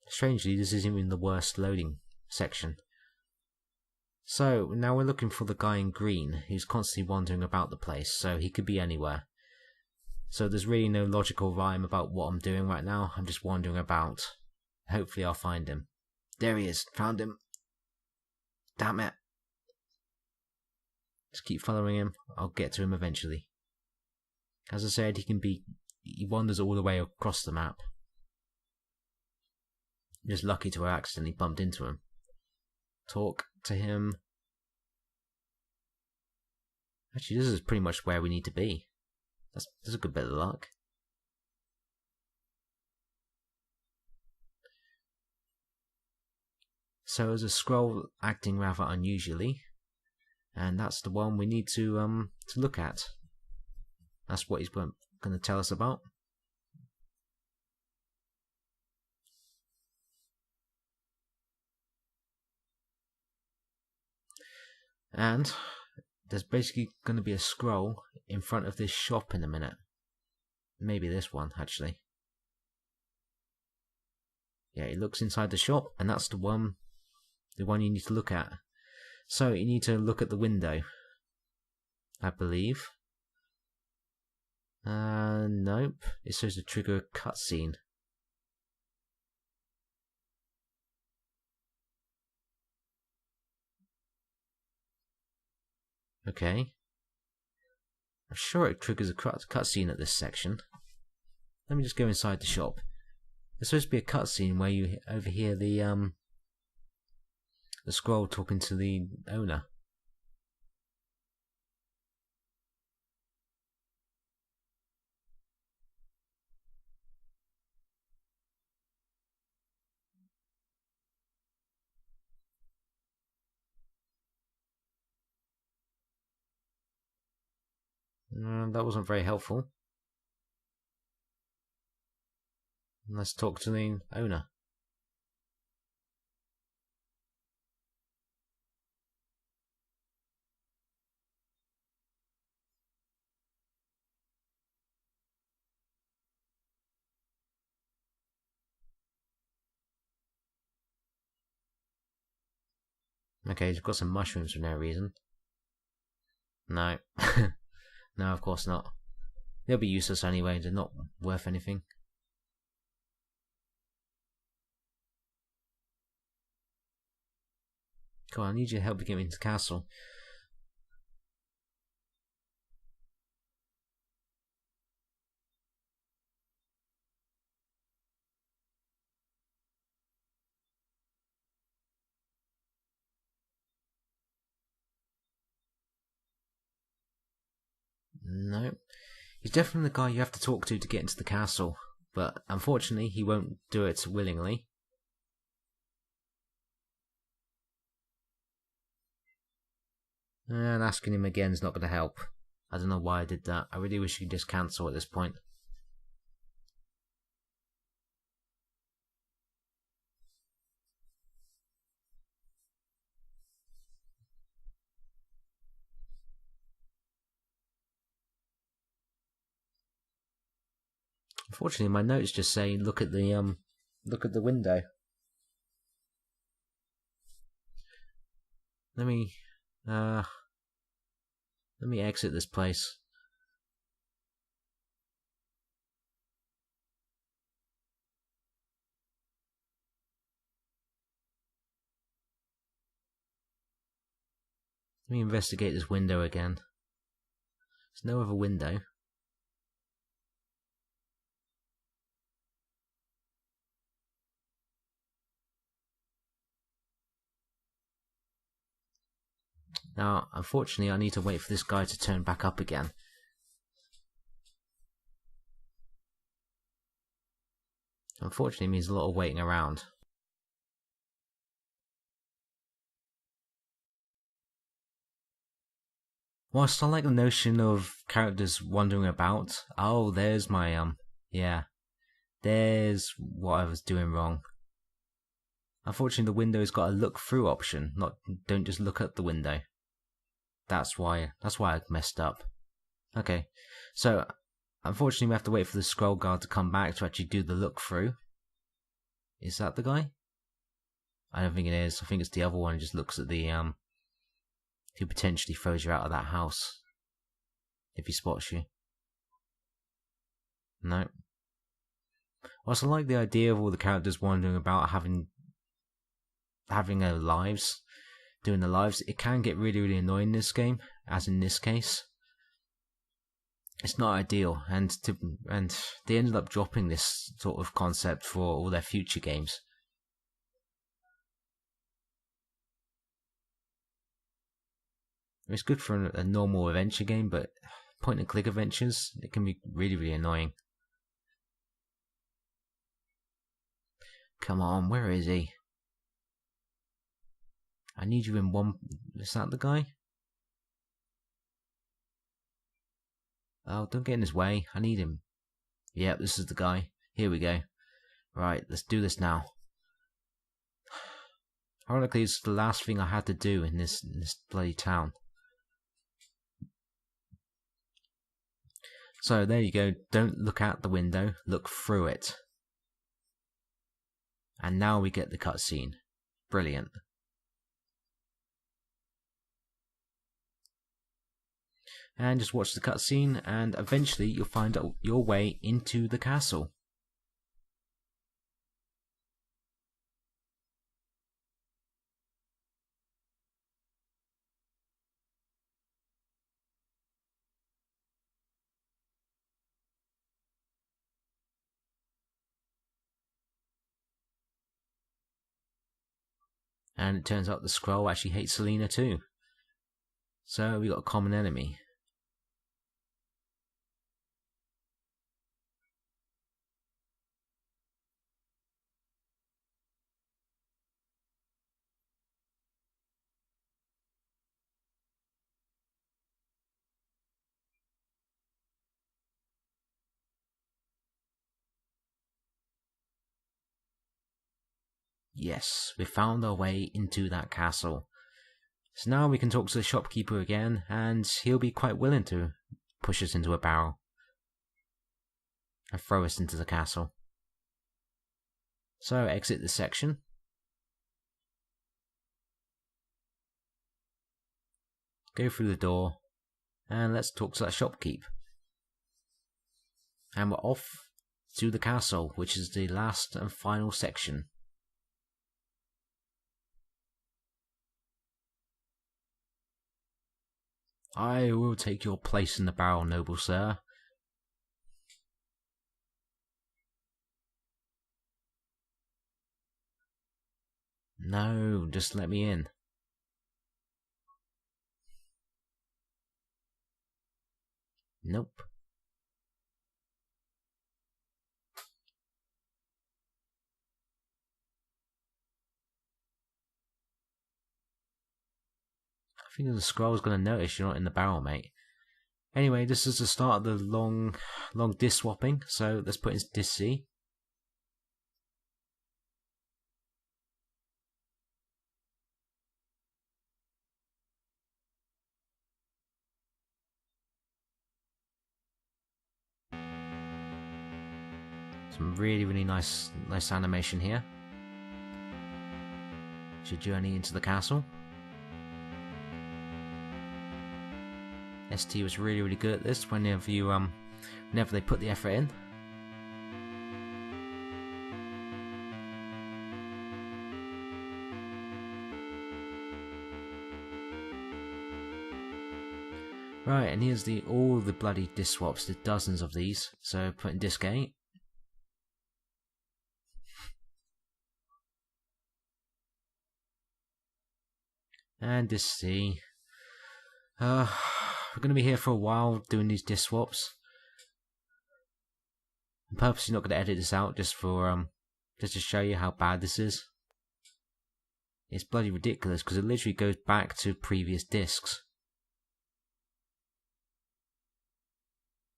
Strangely, this isn't even the worst loading section. So, now we're looking for the guy in green, who's constantly wandering about the place, so he could be anywhere. So there's really no logical rhyme about what I'm doing right now, I'm just wandering about. Hopefully I'll find him. There he is, found him. Damn it. Just keep following him, I'll get to him eventually. As I said, he wanders all the way across the map. I'm just lucky to have accidentally bumped into him. Talk to him. Actually, this is pretty much where we need to be. That's a good bit of luck. So there's a scroll acting rather unusually, and that's the one we need to look at. That's what he's going to tell us about. And there's basically going to be a scroll in front of this shop in a minute. Maybe this one, actually. Yeah, it looks inside the shop, and that's the one you need to look at. So you need to look at the window, I believe. Nope. It says to trigger a cutscene. Okay. I'm sure it triggers a cutscene at this section. Let me just go inside the shop. There's supposed to be a cutscene where you overhear the scroll talking to the owner. That wasn't very helpful. Let's talk to the owner. Okay, you've got some mushrooms for no reason. No. No, of course not. They'll be useless anyway, they're not worth anything. Come on, I need your help to get me into the castle. No. He's definitely the guy you have to talk to get into the castle, but unfortunately he won't do it willingly. And asking him again is not going to help. I don't know why I did that. I really wish you could just cancel at this point. Unfortunately, my notes just say look at the window. Let me exit this place. Let me investigate this window again. There's no other window. Now, unfortunately, I need to wait for this guy to turn back up again. Unfortunately, it means a lot of waiting around. Whilst I like the notion of characters wandering about, oh, there's my, yeah, there's what I was doing wrong. Unfortunately, the window's got a look-through option, not don't just look at the window. That's why I messed up. Okay, so unfortunately we have to wait for the scroll guard to come back to actually do the look-through. Is that the guy? I don't think it is. I think it's the other one who just looks at the, who potentially throws you out of that house if he spots you. No. Whilst I like the idea of all the characters wandering about having their lives, doing their lives, it can get really, really annoying in this game, as in this case. It's not ideal, and they ended up dropping this sort of concept for all their future games. It's good for a normal adventure game, but point-and-click adventures, it can be really, really annoying. Come on, where is he? I need you in one... Is that the guy? Oh, don't get in his way. I need him. Yep, this is the guy. Here we go. Right, let's do this now. Ironically, it's the last thing I had to do in this bloody town. So there you go. Don't look out the window. Look through it. And now we get the cutscene. Brilliant. and just watch the cutscene, and eventually you'll find out your way into the castle. And it turns out the scroll actually hates Selena too. So we got a common enemy. Yes, we found our way into that castle. So now we can talk to the shopkeeper again, and he'll be quite willing to push us into a barrel and throw us into the castle. So exit this section. Go through the door, and let's talk to that shopkeep. And we're off to the castle, which is the last and final section. I will take your place in the barrel, noble sir. No, just let me in. Nope. I think the scroll's gonna notice you're not in the barrel, mate. Anyway, this is the start of the long disc swapping, so let's put in disc C. Some really nice animation here. It's your journey into the castle. ST was really good at this whenever they put the effort in. Right, and here's all the bloody disc swaps, there's dozens of these, so put in disc A. And disc C. We're going to be here for a while doing these disc swaps. I'm purposely not going to edit this out just to show you how bad this is. It's bloody ridiculous because it literally goes back to previous discs.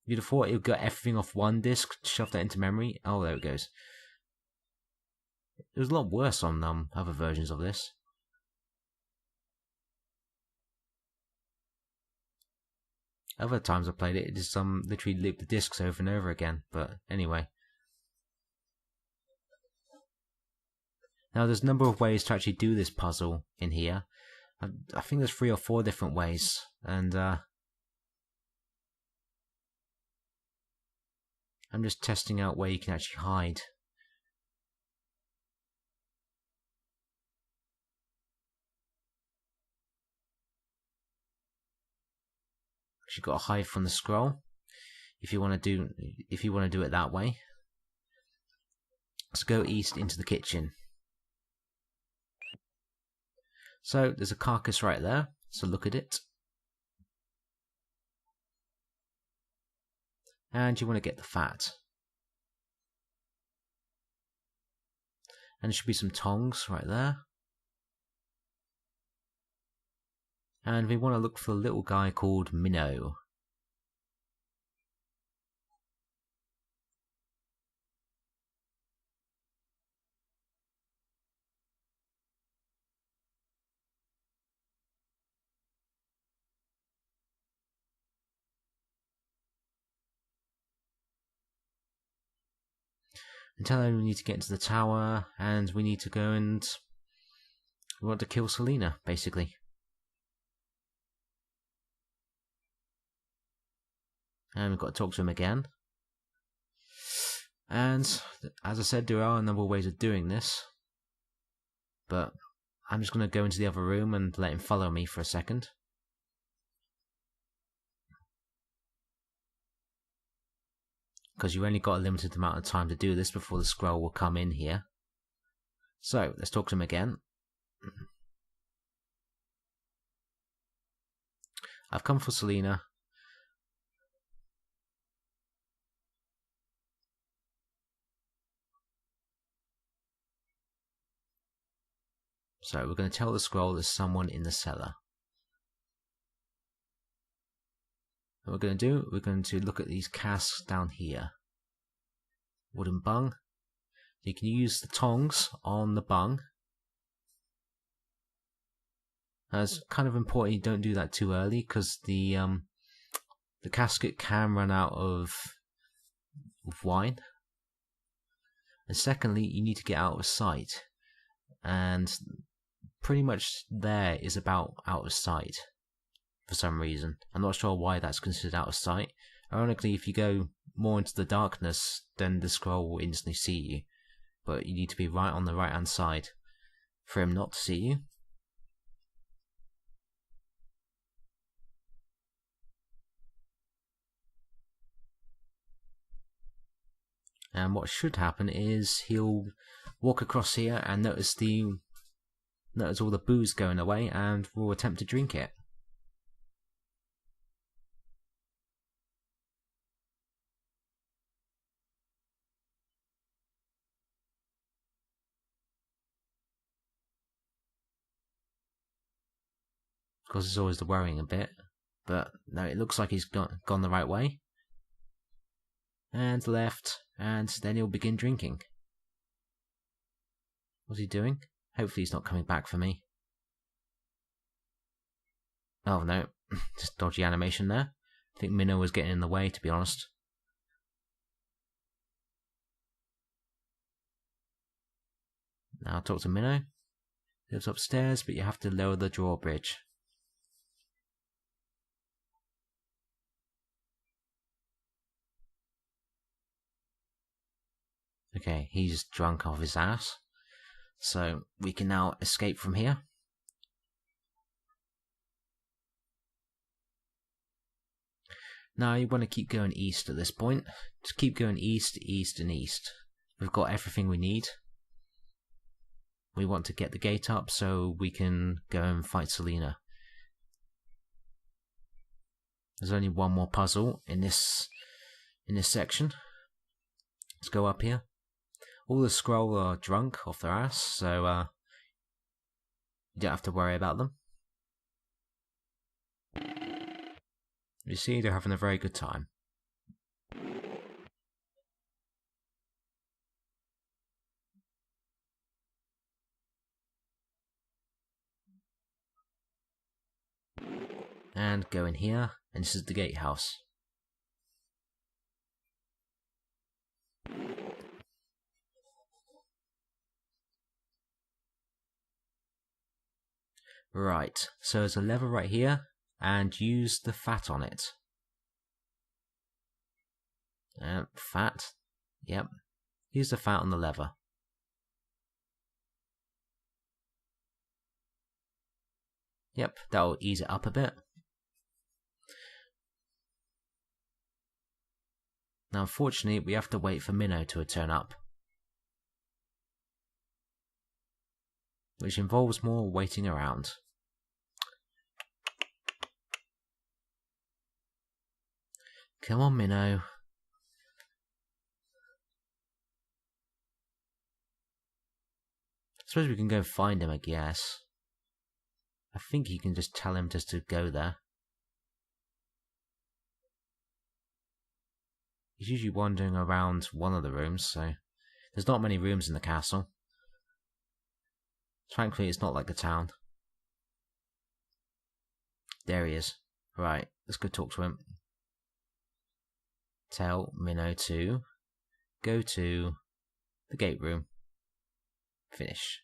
You'd have thought it would get everything off one disc, shove that into memory. Oh, there it goes. It was a lot worse on other versions of this. Other times I played it, it just literally looped the discs over and over again. But anyway. Now there's a number of ways to actually do this puzzle in here. I think there's 3 or 4 different ways, and I'm just testing out where you can actually hide. You've got to hide from the scroll if you want to do it that way. Let's go east into the kitchen. So there's a carcass right there, so look at it. And you want to get the fat. And there should be some tongs right there. And we want to look for a little guy called Minnow. And tell him we need to get into the tower, and we need to go and we want to kill Selena, basically. And we've got to talk to him again. And as I said, there are a number of ways of doing this. But I'm just going to go into the other room and let him follow me for a second. Because you only got a limited amount of time to do this before the scroll will come in here. So, let's talk to him again. I've come for Selena. So, we're going to tell the scroll there's someone in the cellar. What we're going to do, we're going to look at these casks down here. Wooden bung. You can use the tongs on the bung. It's kind of important you don't do that too early, because the casket can run out of wine. And secondly, you need to get out of sight. And pretty much there is about out of sight for some reason. I'm not sure why that's considered out of sight. Ironically, if you go more into the darkness, then the scroll will instantly see you. But you need to be right on the right hand side for him not to see you. And what should happen is he'll walk across here and notice all the booze going away, and will attempt to drink it. Of course, it's always the worrying a bit, but no, it looks like he's gone the right way. And left, and then he'll begin drinking. What's he doing? Hopefully he's not coming back for me. Oh no, just dodgy animation there. I think Minnow was getting in the way, to be honest. Now I'll talk to Minnow. He lives upstairs, but you have to lower the drawbridge. Okay, he's drunk off his ass. So we can now escape from here. Now you want to keep going east at this point. Just keep going east, east, and east. We've got everything we need. We want to get the gate up so we can go and fight Selena. There's only one more puzzle in this section. Let's go up here. All the scroll are drunk off their ass, so you don't have to worry about them. You see, they're having a very good time. And go in here, and this is the gatehouse. Right, so there's a lever right here, and use the fat on it. Fat, yep. Use the fat on the lever. Yep, that'll ease it up a bit. Now unfortunately, we have to wait for Minnow to turn up, which involves more waiting around. Come on, Minnow. I suppose we can go find him, I guess. I think you can just tell him just to go there. He's usually wandering around one of the rooms, so there's not many rooms in the castle. Frankly, it's not like a town. There he is. Right, let's go talk to him. Tell Minnow to go to the gate room. Finish.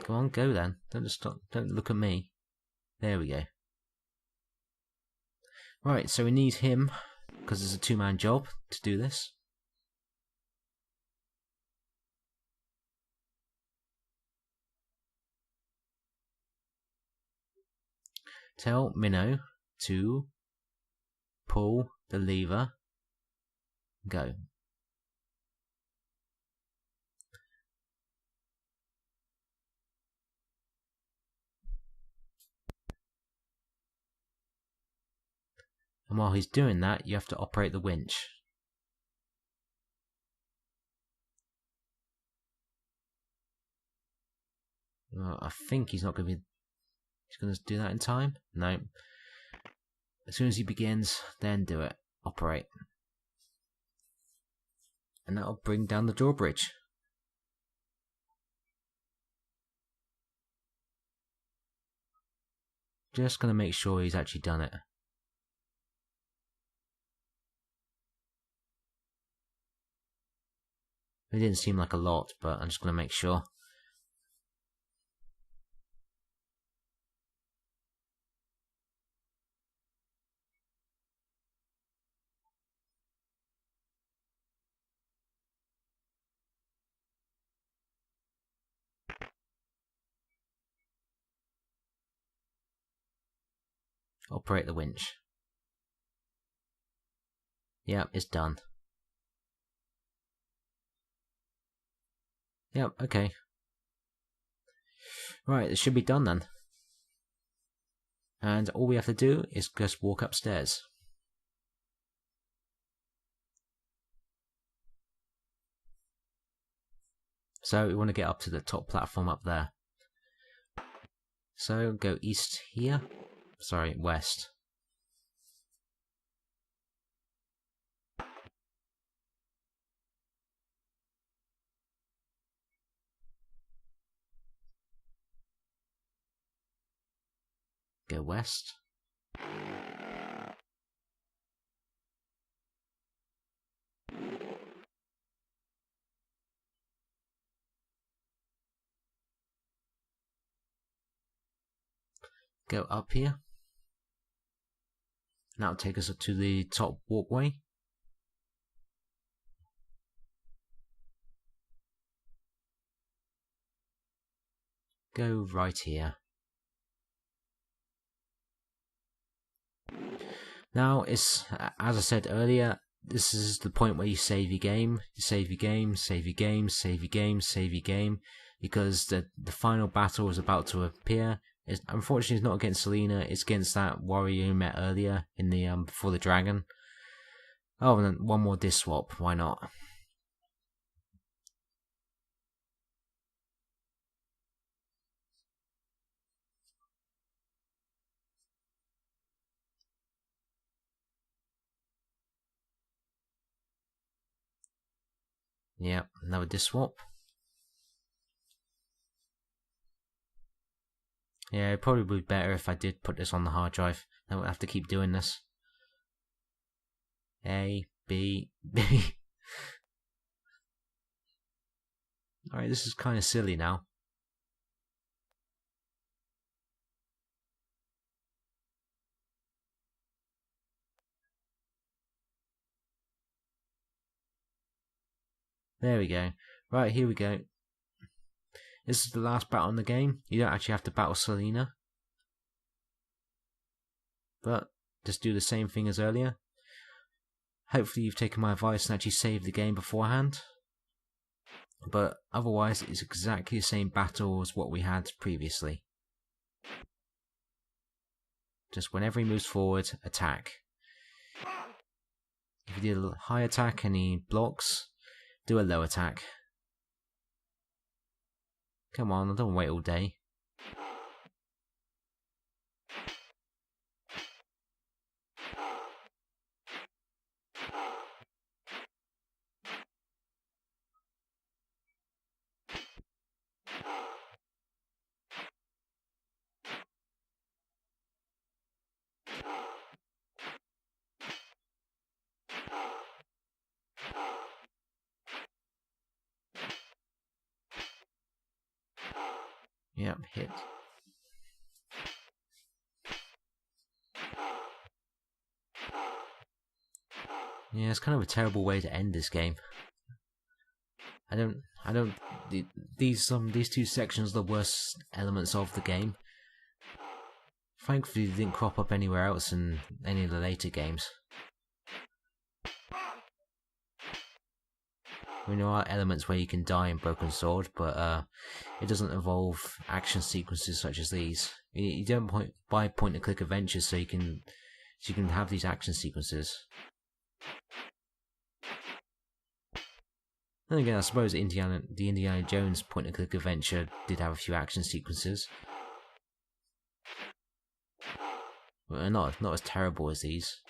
Go on, go then. Don't just stop. Don't look at me. There we go. Right, so we need him, because it's a two-man job to do this. Tell Minnow to pull the lever. Go. And while he's doing that, you have to operate the winch. Well, I think he's not going to be... He's going to do that in time? No. As soon as he begins, then do it. Operate. And that'll bring down the drawbridge. Just going to make sure he's actually done it. It didn't seem like a lot, but I'm just going to make sure. Operate the winch. Yep, it's done. Yep, okay. Right, it should be done then. And all we have to do is just walk upstairs. So we want to get up to the top platform up there. So go east here. Sorry, west. Go west. Go up here. That'll take us up to the top walkway. Go right here. Now, it's, as I said earlier, this is the point where you save your game. You save your game, save your game, save your game, save your game, because the final battle is about to appear. Unfortunately, it's not against Selena, it's against that warrior you met earlier in the before the dragon. Oh, and then one more disc swap, why not? Yeah, another disc swap. Yeah, it'd probably be better if I did put this on the hard drive. I won't have to keep doing this. A, B, B. Alright, this is kind of silly now. There we go. Right, here we go. This is the last battle in the game. You don't actually have to battle Selena. But just do the same thing as earlier. Hopefully you've taken my advice and actually saved the game beforehand. But otherwise it's exactly the same battle as what we had previously. Just whenever he moves forward, attack. If you do a high attack and he blocks, do a low attack. Come on, I don't wait all day. Yep, hit. Yeah, it's kind of a terrible way to end this game. I don't. These two sections are the worst elements of the game. Thankfully, they didn't crop up anywhere else in any of the later games. We know there are elements where you can die in Broken Sword, but it doesn't involve action sequences such as these. You don't buy point-and-click adventures so you can have these action sequences. Then again, I suppose the Indiana Jones point-and-click adventure did have a few action sequences. But not as terrible as these.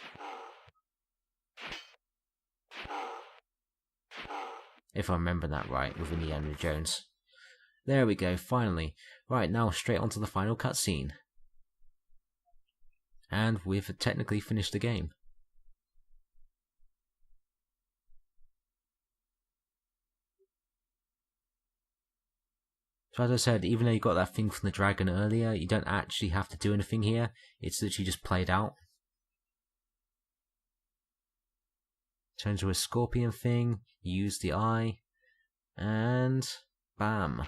If I remember that right, with Indiana Jones. There we go, finally. Right, now straight onto the final cutscene. And we've technically finished the game. So as I said, even though you got that thing from the dragon earlier, you don't actually have to do anything here. It's literally just played out. Turn into a scorpion thing, use the eye, and bam.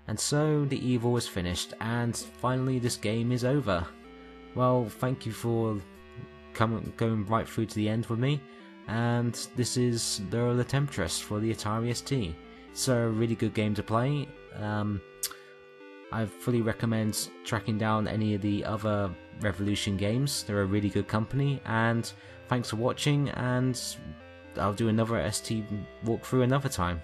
And so the evil is finished, and finally this game is over. Well, thank you for going right through to the end with me. And this is the Temptress for the Atari ST. It's a really good game to play. I fully recommend tracking down any of the other Revolution games. They're a really good company, and thanks for watching, and I'll do another ST walkthrough another time.